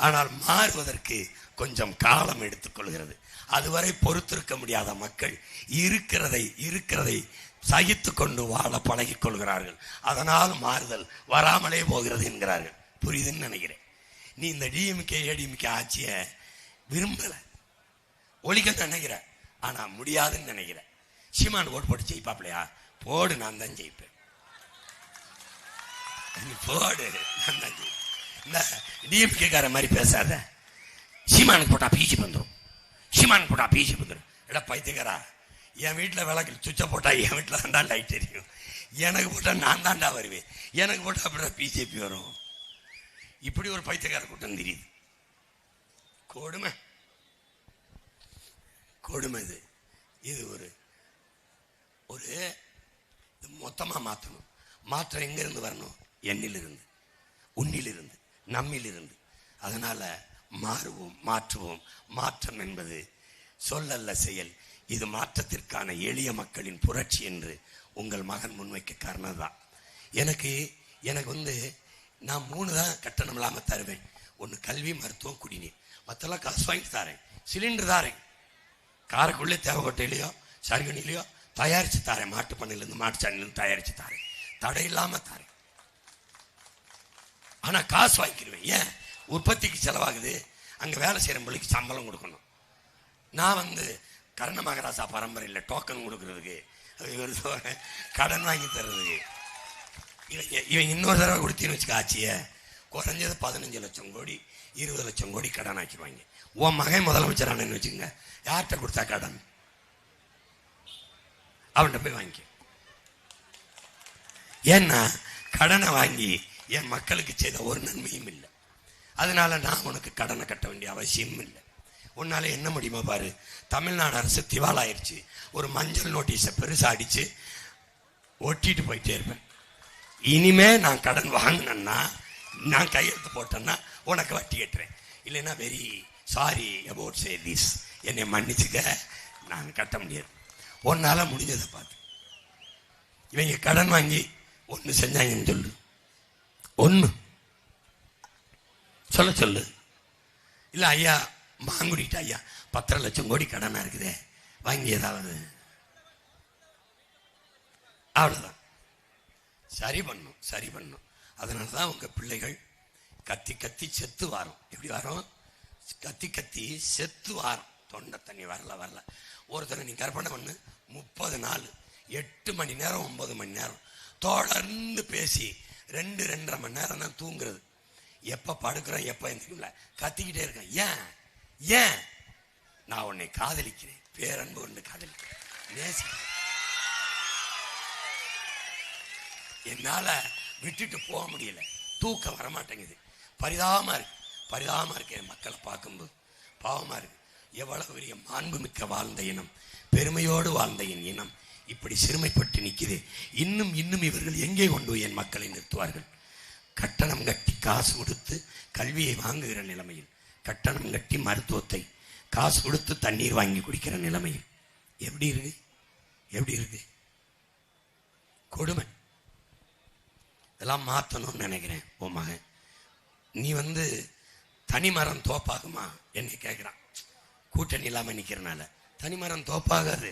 ஆனால் மாறுவதற்கு கொஞ்சம் காலம் எடுத்துக் கொள்கிறது. அதுவரை பொறுத்திருக்க முடியாத மக்கள் இருக்கிறதை சகித்துக் கொண்டு வாழ பழகிக் கொள்கிறார்கள். அதனால் மாறுதல் வராமலே போகிறது என்கிறார்கள். புரியுதுன்னு நினைக்கிறேன். நீ இந்த டிஎம்கே ஏடிஎம்கே ஆட்சிய விரும்பல, ஒழிக்க நினைக்கிற, ஆனா முடியாதுன்னு நினைக்கிற. சீமான் ஓட்டு போட்டு ஜெயிப்பாப்லையா? போடு, நான் தான் ஜெயிப்பேன். நீ போடு, நான் தான் ஜெயிப்பேன். இந்த டிஎம்கேக்கார மாதிரி பேசாத. சீமானுக்கு போட்டா பிஜி வந்துடும், சீமானுக்கு போட்டா பிஜி வந்துடும். எடா பைத்தியக்காரா, என் வீட்டில் விளக்கு சுவிட்சை போட்டா என் வீட்டில் தான்டா லைட் எரியும். எனக்கு போட்டா நான் தாண்டா வருவேன். எனக்கு போட்டா அப்படிதான் பிஜேபி வரும். இப்படி ஒரு பைத்தியக்கார கூட்டம் தெரியுது. கொடுமை, கொடுமை. இது ஒரு ஒரு மொத்தமா மாற்றணும். மாற்றம் எங்க இருந்து வரணும்? என்னிலிருந்து, உன்னிலிருந்து, நம்மிலிருந்து. அதனால மாறுவோம், மாற்றுவோம். மாற்றம் என்பது சொல்லல்ல, செயல். இது மாற்றத்திற்கான எளிய மக்களின் புரட்சி என்று உங்கள் மகன் முன்வைக்க காரணம் தான். எனக்கு நான் 3 தான் கட்டணம் இல்லாம தருவேன். ஒன்று கல்வி, மருத்துவம், குடிநீர். மற்றெல்லாம் காசு வாங்கிட்டு தாரேன். சிலிண்டர் தாரேன். காரைக்குள்ளே தேவக்கோட்டையிலையோ சருகணிலையோ தயாரிச்சு தாரேன். மாட்டு பண்ணையிலேருந்து, மாட்டு சாணிலேருந்து தயாரிச்சு தாரேன். தடை இல்லாம தாரேன். ஆனா காசு வாங்கிக்கிடுவேன். ஏன்? உற்பத்திக்கு செலவாகுது. அங்க வேலை செய்யற பிள்ளைக்கு சம்பளம் கொடுக்கணும். நான் கர்ண மகராசா பரம்பரையில் டோக்கன் கொடுக்கறதுக்கு, கடன் வாங்கி தர்றதுக்கு. இவன் இன்னொரு தடவை கொடுத்தீங்கன்னு வச்சுக்க, ஆட்சிய குறைஞ்சது 15 லட்சம் கோடி 20 லட்சம் கோடி கடன் ஆக்கிடுவாங்க. உன் மகன் முதலமைச்சரானு வச்சுக்கோங்க, யார்கிட்ட கொடுத்தா கடன்? அவன்கிட்ட போய் வாங்கி. ஏன்னா கடனை வாங்கி என் மக்களுக்கு செய்த ஒரு நன்மையும் இல்லை. அதனால நான் உனக்கு கடனை கட்ட வேண்டிய அவசியமும் இல்லை. உன்னால என்ன முடியுமா பாரு. தமிழ்நாடு அரசு திவாலாயிருச்சு. ஒரு மஞ்சள் நோட்டீஸை பெருசா அடிச்சு ஒட்டிட்டு போயிட்டே இருப்பேன். இனிமே நான் கடன் வாங்கினேன்னா, நான் கையெழுத்து போட்டேன்னா உனக்கு வட்டி கட்டுறேன். இல்லைன்னா very sorry about say this, என்னை மன்னிச்சுக்க, நான் கட்ட முடியாது. உன்னால முடிஞ்சதை பார்த்து. இவங்க கடன் வாங்கி ஒன்று செஞ்சாங்கன்னு சொல்லு. ஒன்று சொல்லு. இல்லை ஐயா மாங்குடிட்ட ஐயா 10 லட்சம் கோடி கடனா இருக்குதே, வாங்கி ஏதாவது அவ்வளவுதான். சரி பண்ணும். அதனாலதான் உங்க பிள்ளைகள் கத்தி கத்தி செத்து வாரம். எப்படி வாரம்? கத்தி கத்தி செத்து வாரம். தொண்டை தண்ணி வரல. ஒருத்தனை நீ கற்பனை பண்ணு, 30 நாள் 8 மணி நேரம் 9 மணி நேரம் தொடர்ந்து பேசி 2-2.5 மணி நேரம் தான் தூங்குறது. எப்ப படுக்கிறோம் எப்ப எந்திரிக்கல கத்திக்கிட்டே இருக்கேன். ஏன்? நான் உன்னை காதலிக்கிறேன், பேரன்பு கொண்டு காதலிக்கிறேன், நேசிக்கிறேன். என்னால விட்டுட்டு போக முடியல, தூக்கம் வரமாட்டேங்குது. பரிதாபமா இருக்கு என் மக்களை பார்க்கும்போது. பாவமா இருக்கு. எவ்வளவு பெரிய மாண்புமிக்க வாழ்ந்த இனம், பெருமையோடு வாழ்ந்த என் இனம் இப்படி சிறுமைப்பட்டு நிற்குது. இன்னும் இவர்கள் எங்கே கொண்டு போய் என் மக்களை நிறுத்துவார்கள்? கட்டணம் கட்டி காசு கொடுத்து கல்வியை வாங்குகிற நிலைமையில், கட்டணம் கட்டி மருத்துவத்தை காசு கொடுத்து தண்ணீர் வாங்கி குடிக்கிற நிலைமையில் எப்படி இருக்கு? கொடுமை. இதெல்லாம் மாற்றணும்னு நினைக்கிறேன். ஓ மகன், நீ தனிமரம் தோப்பாகுமா என்னை கேட்கிறான். கூட்டணி இல்லாம நிக்கிறனால தனிமரம் தோப்பாகாது.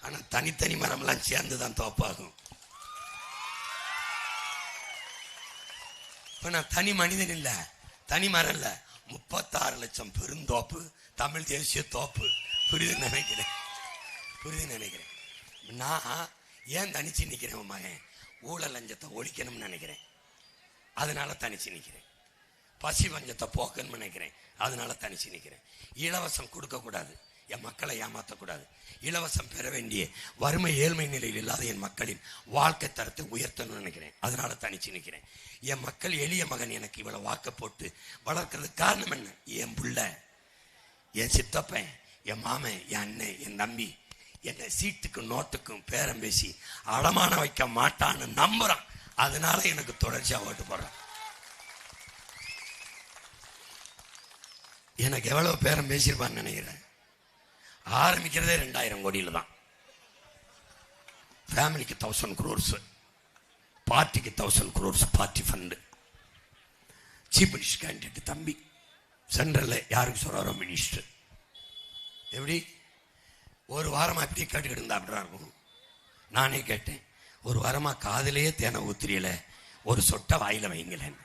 ஆனா தனித்தனி மரம்லாம் சேர்ந்துதான் தோப்பாகும். இப்ப நான் தனி மனிதன் இல்ல, தனி மரம் இல்ல, 36 லட்சம் பெருந்தோப்பு, தமிழ் தேசிய தோப்பு. புரியுதுன்னு நினைக்கிறேன். நான் ஏன் தனிச்சு நிக்கிறேன் மகன்? ஊழல் லஞ்சத்தை ஒழிக்கணும்னு நினைக்கிறேன், அதனால தனிச்சு நிக்கிறேன். பசி பஞ்சத்தை போக்கணும்னு நினைக்கிறேன், அதனால தனிச்சு நிக்கிறேன். இலவசம் கொடுக்க கூடாது, என் மக்களை ஏமாற்றக்கூடாது. இலவசம் பெற வேண்டிய வறுமை ஏழ்மை நிலையில் இல்லாத என் மக்களின் வாழ்க்கை தரத்தை உயர்த்தணும்னு நினைக்கிறேன், அதனால தனிச்சு நிற்கிறேன். என் மக்கள் எளிய மகன் எனக்கு இவ்வளவு வாக்க போட்டு வளர்க்கறதுக்கு காரணம் என்ன? என் புள்ள, என் சித்தப்பன், என் மாமன், என் அண்ணன், என் தம்பி என்னை சீட்டுக்கும் நோட்டுக்கும் பேரம் பேசி அடமான வைக்க மாட்டான்னு நம்புறான். அதனால எனக்கு தொடர்ச்சியா ஓட்டு போடுறான். எனக்கு எவ்வளவு பேரம் பேசியிருப்பான்னு நினைக்கிறேன். ஆரம்பிக்கிறதே 2000 கோடியில தான். ஃபேமிலிக்கு 1000 crores, பார்ட்டிக்கு 1000 crores, party fund. Chief minister candidate தம்பி சென்ட்ரல்ல யாருக்கு சொல்றாரோ மினிஸ்டர். எப்படி ஒரு வாரமா இப்படி கேட்டுக்கிட்டு இருந்தா அப்படிதான் இருக்கும். நானே கேட்டேன், ஒரு வாரமா காதலையே தேனை ஊத்திரியல, ஒரு சொட்ட வாயில வைங்களேன்.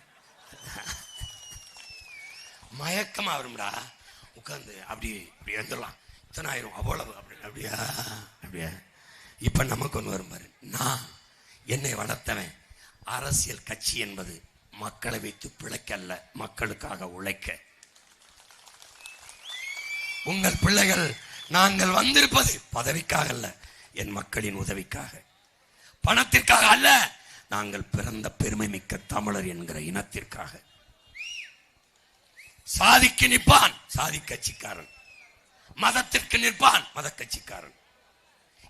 மயக்கமா வரும்டா, உட்காந்து அப்படி இப்படி எழுந்துடலாம், இத்தனை ஆயிரம் அவ்வளவு, அப்படியா இப்ப நமக்கு ஒன்று வரும் பாரு, நான் என்னை வளர்த்தவன். அரசியல் கட்சி என்பது மக்களை வைத்து பிழைக்கல்ல, மக்களுக்காக உழைக்க. உங்கள் பிள்ளைகள் நாங்கள் வந்திருப்பது பதவிக்காக அல்ல, என் மக்களின் உதவிக்காக, பணத்திற்காக அல்ல, நாங்கள் பிறந்த பெருமை மிக்க தமிழர் என்கிற இனத்திற்காக. சாதிக்கு நிற்பான் சாதி கட்சிக்காரன், மதத்திற்கு நிற்பான் மத கட்சிக்காரன்,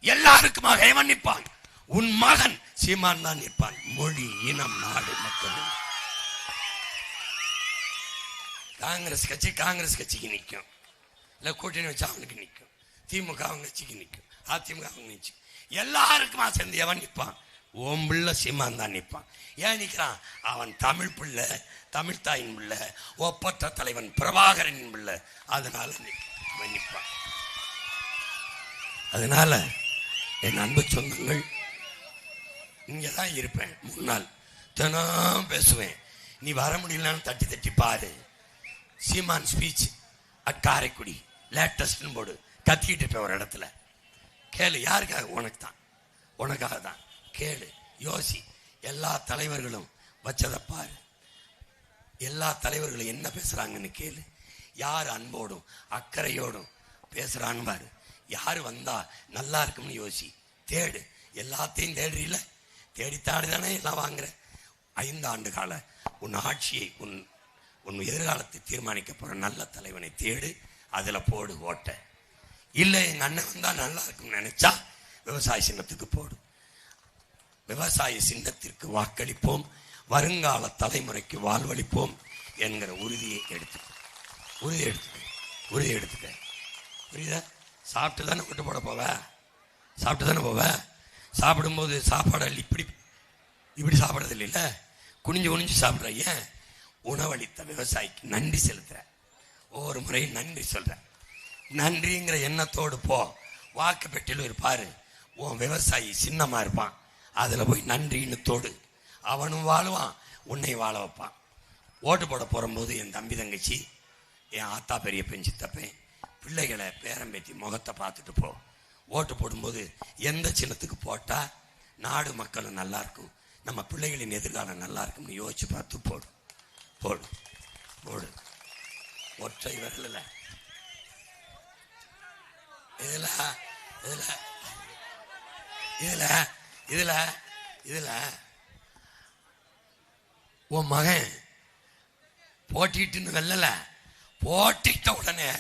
எல்லாருக்குமாக எவன் நிற்பான்? உன் மகன் சீமான் தான் நிற்பான். மொழி, இனம், நாடு, மக்கள். காங்கிரஸ் கட்சிக்கு நிற்கும், இல்ல கூட்டணி வச்சு அவனுக்கு நிற்கும், திமுக அவங்க கட்சிக்கு நிற்கும், அதிமுக அவங்க நிற்கும், எல்லாருக்குமா சேர்ந்து எவன் நிற்பான்? ஓம் பிள்ளை சீமான் தான் நிற்பான். ஏன் நிற்கிறான்? அவன் தமிழ் பிள்ளை, தமிழ் தாயின் பிள்ளை, ஒப்பற்ற தலைவன் பிரபாகரனின் பிள்ளை, அதனால நிற்பான். அதனால என் அன்பு சொந்தங்கள், இங்கதான் இருப்பேன், முன்னால் தினம் பேசுவேன். நீ வர முடியலன்னு தட்டி தட்டி பாரு. சீமான் ஸ்பீச் அட் காரைக்குடி லேட்டஸ்ட் போடு, கத்திக்கிட்டு இருப்பேன் ஒரு இடத்துல. கேளு, யாருக்காக? உனக்கு தான், உனக்காக தான். கேளு, யோசி. எல்லா தலைவர்களும் வச்சதை பாரு, எல்லா தலைவர்களும் என்ன பேசுறாங்கன்னு கேளு. யார் அன்போடும் அக்கறையோடும் பேசுறான்னு பாரு. யாரு வந்தா நல்லா இருக்கும்னு யோசி. தேடு, எல்லாத்தையும் தேடுறீல, தேடித்தாடுதானே எல்லாம் வாங்குற. 5 ஆண்டு கால உன் ஆட்சியை, உன் எதிர்காலத்தை தீர்மானிக்க போற நல்ல தலைவனை தேடு, அதுல போடு ஓட்ட. இல்ல எங்க அண்ணன் வந்தா நல்லா இருக்கும்னு நினைச்சா விவசாய சின்னத்துக்கு போடு. விவசாய சின்னத்திற்கு வாக்களிப்போம், வருங்கால தலைமுறைக்கு வாழ்வளிப்போம் என்கிற உறுதியை எடுத்துக்க. புரியுதா? சாப்பிட்டு தானே விட்டு போட போவ, சாப்பிட்டு தானே போவ. சாப்பிடும்போது சாப்பாடு இப்படி சாப்பிட்றது இல்லைல்ல, குனிஞ்சு சாப்பிட்ற. ஏன்? உணவளித்த விவசாயிக்கு நன்றி செலுத்துற. ஒவ்வொரு முறையும் நன்றி சொல்ற. நன்றிங்கிற எண்ணத்தோடு போ. வாக்கு பெட்டியில் இருப்பாரு, உன் விவசாயி சின்னமா இருப்பான், அதுல போய் நன்றின்னு தோடு. அவனும் வாழுவான், உன்னை வாழ வைப்பான். ஓட்டு போட போகும்போது என் தம்பி தங்கச்சி, என் ஆத்தா பெரியப்பன் சித்தப்பேன் பிள்ளைகளை பேரம்பேத்தி முகத்தை பார்த்துட்டு போ. ஓட்டு போடும்போது எந்த சின்னத்துக்கு போட்டா நாடு மக்களும் நல்லா இருக்கும், நம்ம பிள்ளைகளின் எதிர்காலம் நல்லா இருக்கும்னு யோசிச்சு பார்த்து போடு. போடு போடு. ஒற்றை வரல இதுல இதுல இதுல இதுல இதுல உன் மகன் போட்டிட்டுன்னு வெல்லல, போட்டிட்ட உடனே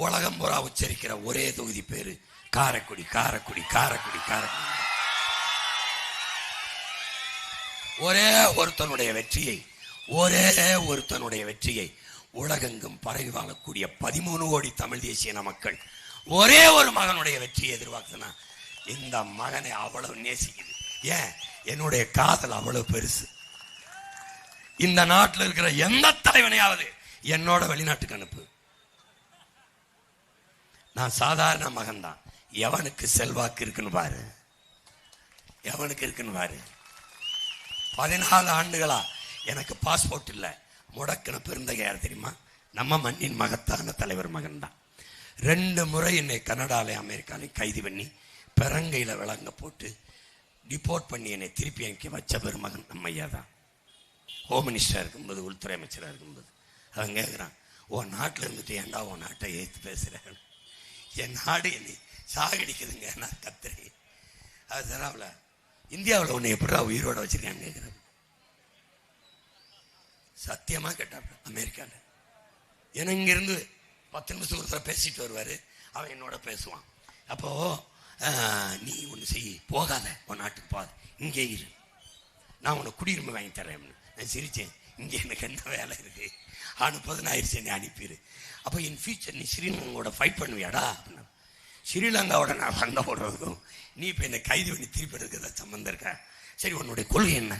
உலகம் பூரா உச்சரிக்கிற ஒரே தொகுதி பேரு காரைக்குடி. காரைக்குடி காரைக்குடி காரைக்குடி. ஒரே ஒருத்தனுடைய வெற்றியை உலகெங்கும் பரவி வாழக்கூடிய 13 கோடி தமிழ் தேசிய மக்கள் ஒரே ஒரு மகனுடைய வெற்றியை எதிர்பார்த்தனா, இந்த மகனை அவ்வளவு நேசிக்குது. ஏன்? என்னுடைய காதல் அவ்வளவு பெருசு. இந்த நாட்டில் இருக்கிற எந்த தலைவனையாவது என்னோட வெளிநாட்டுக்கு அனுப்பு. நான் சாதாரண மகன் தான். எவனுக்கு செல்வாக்கு இருக்குன்னு பாரு, எவனுக்கு இருக்குன்னு பாரு. 14 ஆண்டுகளா எனக்கு பாஸ்போர்ட் இல்லை. முடக்கின பெருந்தகை யார் தெரியுமா? நம்ம மண்ணின் மகத்தான தலைவர் மகன் தான். 2 முறை என்னை கனடால அமெரிக்காலையும் கைது பண்ணி பெரங்கையில விளங்க போட்டு டிபோர்ட் பண்ணி என்னை திருப்பி அனுப்பி வச்ச பெருமகன் நம்ம ஐயா தான். ஹோம் மினிஸ்டராக இருக்கும்போது, உள்துறை அமைச்சராக இருக்கும்போது அவன் கேட்குறான், உன் நாட்டில் இருந்துட்டு ஏன்டா உன் நாட்டை ஏற்று பேசுகிறேன்? என் நாடு என்னை சாகடிக்குதுங்க, நான் கத்துறேன். அது தராவில் இந்தியாவில் உன்னை எப்படா உயிரோட வச்சிருக்கான்னு கேட்குறேன். சத்தியமாக கேட்டாப்புல அமெரிக்காவில். ஏன்னா இங்கிருந்து 10 நிமிஷம் ஒருத்தர பேசிட்டு வருவார், அவன் என்னோட பேசுவான். அப்போ நீ ஒன்று செய், போகாத, உன் நாட்டுக்கு போகாத, இங்கே இரு, நான் உனக்கு குடியுரிமை வாங்கி தரேன். நான் சிரிச்சேன், இங்கே எனக்கு என்ன வேலை இருக்கு, அனுப்புறதுன்னு ஆயிடுச்சு, நீ அனுப்பிடு. அப்போ என் ஃபியூச்சர் நீ ஸ்ரீலங்காவோட ஃபைட் பண்ணுவியாடா அப்படின்னா, ஸ்ரீலங்காவோட நான் சண்டை போடுறதுக்கும் நீ இப்போ என்னை கைது பண்ணி திருப்பி எடுக்கிறத சம்மந்தம் இருக்கா? சரி, உன்னுடைய கொள்கை என்ன?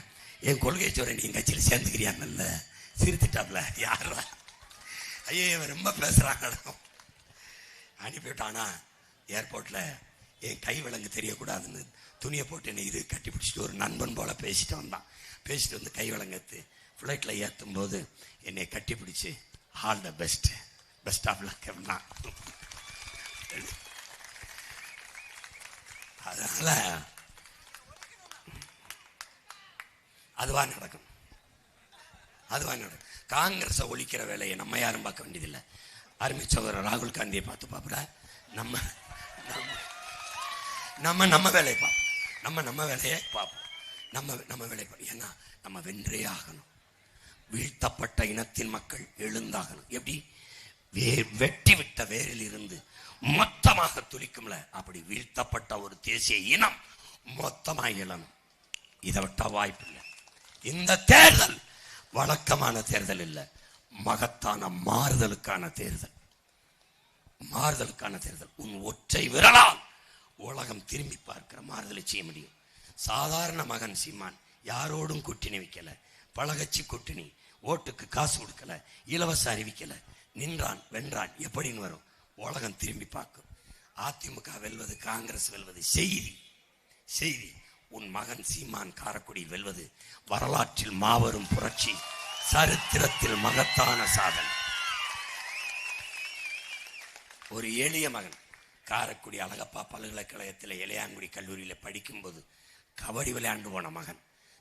என் கொள்கையை சொல்ற, நீ என் கட்சியில் சேர்ந்துக்கிறியான்னு சிரித்துட்டாப்ல. யாரா ஐயோ இவன் ரொம்ப பேசுறாங்க. அனுப்பிவிட்டானா ஏர்போர்ட்ல என் கை விலங்கு தெரியக்கூடாதுன்னு துணியை போட்டு என்னை இது கட்டி பிடிச்சிட்டு ஒரு நண்பன் போல பேசிட்டு வந்தான். பேசிட்டு வந்து கை விலங்கத்து ஃப்ளைட்ல ஏற்றும் போது என்னை கட்டி பிடிச்சி all the best of luck. அதனால அதுவா நடக்கும். காங்கிரஸை ஒழிக்கிற வேலையை நம்ம யாரும் பார்க்க வேண்டியதில்லை. அருமை சகோதரர் ராகுல் காந்தியை பார்த்து பாப்பட நம்ம வேலையை பார்ப்போம். நம்ம வேலையை பார்ப்போம். நம்ம வேலையை பார்ப்போம். ஏன்னா நம்ம வென்றே ஆகணும். வீழ்த்தப்பட்ட இனத்தின் மக்கள் எழுந்தாகணும். எப்படி வெட்டி விட்ட வேரில் இருந்து மொத்தமாக துளிக்கும்ல, அப்படி வீழ்த்தப்பட்ட ஒரு தேசிய இனம் மொத்தமாக எழணும். இதை விட்டா வாய்ப்பு இல்லை. இந்த தேர்தல் வழக்கமான தேர்தல் இல்லை, மகத்தான மாறுதலுக்கான தேர்தல். உன் ஒற்றை விரலால் உலகம் திரும்பி பார்க்கிற மாறுதலை செய்ய முடியும். சாதாரண மகன் சீமான் யாரோடும் கூட்டணி வைக்கல, பழகச்சி கூட்டணி, ஓட்டுக்கு காசு கொடுக்கல, இலவச அறிவிக்கல, நின்றான் வென்றான். எப்படின்னு வரும்? உலகம் திரும்பி பார்க்கும். அதிமுக வெல்வது, காங்கிரஸ் வெல்வது செய்தி. உன் மகன் சீமான் காரைக்குடியில் வெல்வது வரலாற்றில் மாபெரும் புரட்சி, சரித்திரத்தில் மகத்தான சாதனை. ஒரு எளிய மகன் காரைக்குடி அழகப்பா பல்கலைக்கழகத்தில் இளையான்குடி கல்லூரியில் படிக்கும்போது கபடி விளையாண்டு போன மகன்,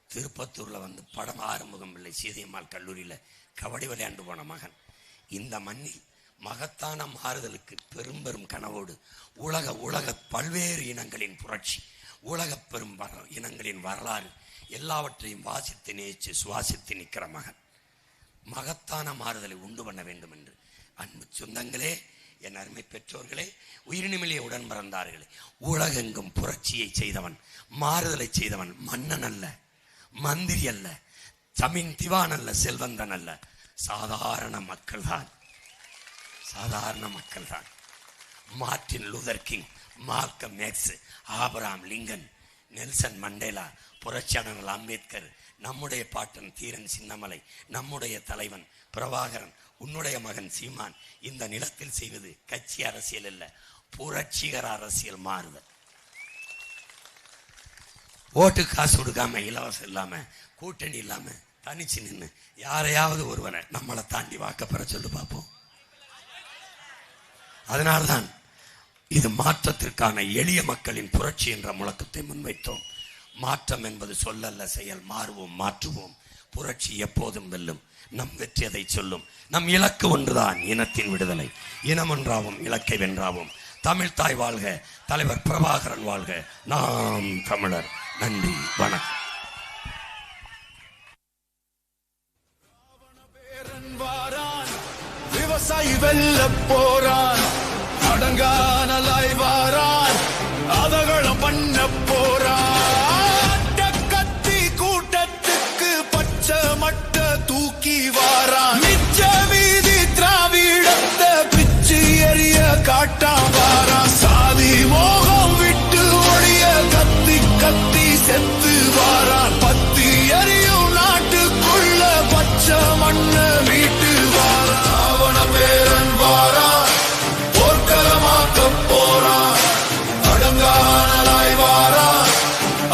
திருப்பத்தூர்ல வந்து படம் ஆறுமுகம் பிள்ளை சீதையம்மாள் கல்லூரியில் கபடி விளையாண்டு போன மகன், இந்த மண்ணில் மகத்தான மாறுதலுக்கு பெரும் கனவோடு உலக பல்வேறு இனங்களின் புரட்சி, உலக பெரும் இனங்களின் வரலாறு எல்லாவற்றையும் வாசித்து நேச்சு சுவாசித்து நிற்கிற மகன், மகத்தான மாறுதலை உண்டு பண்ண வேண்டும் என்று அன்பு சொந்தங்களே, என் அருமை பெற்றோர்களே, உயிரினுமிலே உடன் பிறந்தார்களே, உலகெங்கும் புரட்சியை செய்தவன், மாறுதலை செய்தவன் மன்னன் அல்ல, மந்திரி அல்ல, ஜமீன் திவான் அல்ல, செல்வந்தன் அல்ல, சாதாரண மக்கள் தான். மார்ட்டின் லூதர் கிங், மார்க்கம் X, Abraham Lincoln, Nelson Mandela, புரட்சியாளர் அம்பேத்கர், நம்முடைய பாட்டன் தீரன் சின்னமலை, நம்முடைய தலைவன் பிரபாகரன், உன்னுடைய மகன் சீமான் இந்த நிலத்தில் செய்வது கட்சி அரசியல் அல்ல, புரட்சிகர அரசியல் மாறுதல். ஓட்டு காசு கொடுக்காம, இலவசம் இல்லாம, கூட்டணி இல்லாம, தனிச்சு நின்று யாரையாவது ஒருவனை நம்மளை தாண்டி வாக்கப்பெற சொல்லு பார்ப்போம். அதனால்தான் இது மாற்றத்திற்கான எளிய மக்களின் புரட்சி என்ற முழக்கத்தை முன்வைத்தோம். மாற்றம் என்பது சொல்லல்ல, செயல். மாற்றுவோம். புரட்சி எப்போதும் வெல்லும். நம் வெற்றி அதை சொல்லும். நம் இலக்கு ஒன்றுதான், இனத்தின் விடுதலை. இனம் ஒன்றாவும் இலக்கை வென்றாவும். தமிழ் தாய் வாழ்க, தலைவர் பிரபாகரன் வாழ்க, நாம் தமிழர். நன்றி, வணக்கம். விவசாயி வெல்ல போறான், அடங்கானலாய் வாரான், அதகளும் பண்ண போறான். கத்தி கூட்டத்துக்கு பச்சை மட்ட தூக்கி வாரான். மிச்ச வீதி திராவிடத்தை பிச்சு எறிய காட்டான் வாரான். சாதி மோகம் விட்டு ஒழிய கத்தி செத்து வாரான். பத்தி எறியும் நாட்டுக்குள்ள பச்சை மண்ண மீட்டு வாரான். அவன பேரன் வாரான், போர்க்களமாக்க போறான், அடங்கானலாய் வாரான்,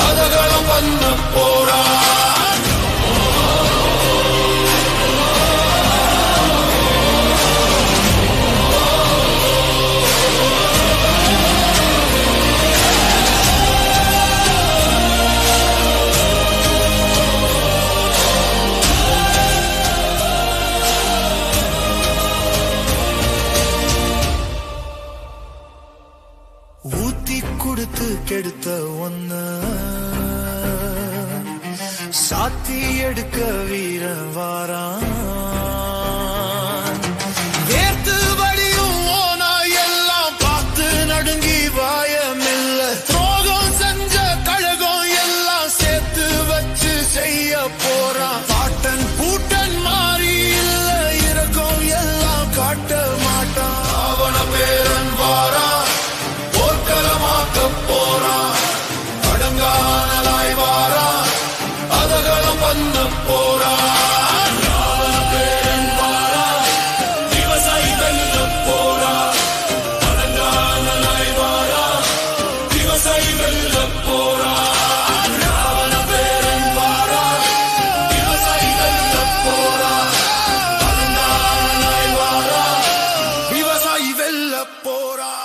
அதகளும் பண்ண போறான். ஊத்தி கொடுத்து கெடுத்த ஒன்ன சாத்தி எடுக்க வீரன் வாரான். வேர்த்து வழியும் ஓனா எல்லாம் பார்த்து நடுங்கி வாயமில்ல. துரோகம் செஞ்ச கழகம் எல்லாம் சேர்த்து வச்சு செய்ய போறான். பாட்டன் பூட்டன் மாறி இல்ல, இறக்கம் எல்லாம் காட்ட மாட்டான். அவன பேரன் வாரான், போர்க்களமாக்க போறான், அடங்கானலாய் வாரான், அதகளும் பண்ண போறான். அவன பேரன் வாரான், விவசாயி வெல்ல போறான், அடங்கானலாய் வாரான், விவசாயி வெல்ல போறான். அவன பேரன் வாரான், விவசாயி வெல்ல போறான், அடங்கானலாய் வாரான், விவசாயி வெல்ல போறான்.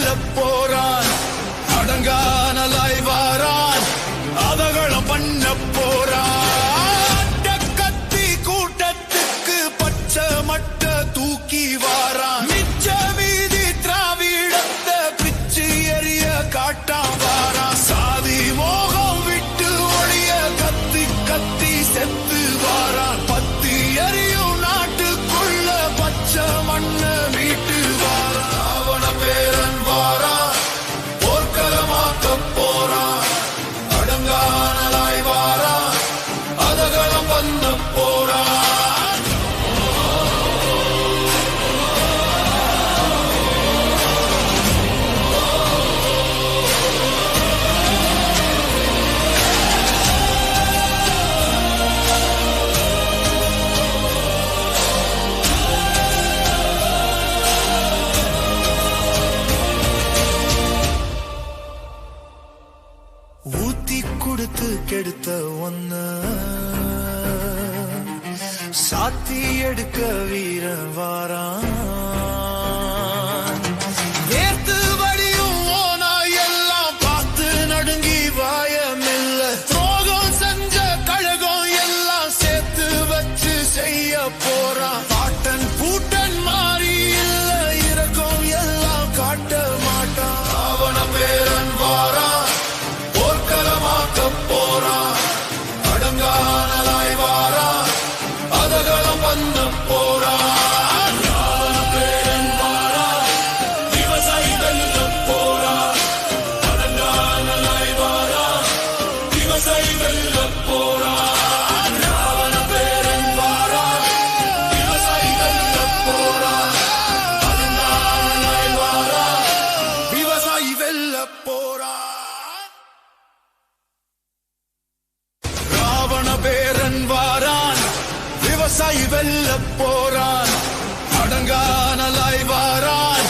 வெல்ல போறான் அடங்கானலாய் வாரான் அதகளம் பண்ண போறான் கத்தி கூட்டத்துக்கு பச்சை மட்ட தூக்கி வாரான் மிச்ச மீதி திராவிடத்தை பிச்சு எறிய காட்டான் வாரான் சாதி மோகம் விட்டு ஒழிய கத்தி கத்தி செத்து வாரான் பத்தி எரியும் நாட்டுக்குள்ள பச்சை மண்ண மீட்டு வாரான் அவன பேரன் வாரான் போர்க்களமாக்க போறான் அடங்கானலாய் வாரான் அதகளம் பண்ண போறான் ஊத்தி கொடுத்து கெடுத்த ஒன்ன சாத்தி எடுக்க வீரன் வாரான் வேர்த்து வடியும் ஓனா எல்லாம் பார்த்து நடுங்கி வாயமில்ல துரோகம் செஞ்ச கழகம் எல்லாம் சேர்த்து வச்சு செய்ய போறான் பாட்டன் பூட்டன் மாறி இல்ல இறக்கம் எல்லாம் காட்ட மாட்டான் அவன பேரன் வாரான் போர்க்களமாக்க போறான் அடங்கானலாய் வாரான் அதகளம் பண்ண போறான் பேரன் வாரான் விவசாயி வெல்ல போறான் அடங்கானலாய் வாரான் விவசாயி வெல்ல போறான் ராவண பேரன் வாரான் விவசாயி வெல்ல போறான் அடங்கானலாய் வாரான் விவசாயி வெல்ல போறான் ராவண பேரன் வாரான் விவசாயி வெல்ல போறான் அடங்கானலாய் வாரான்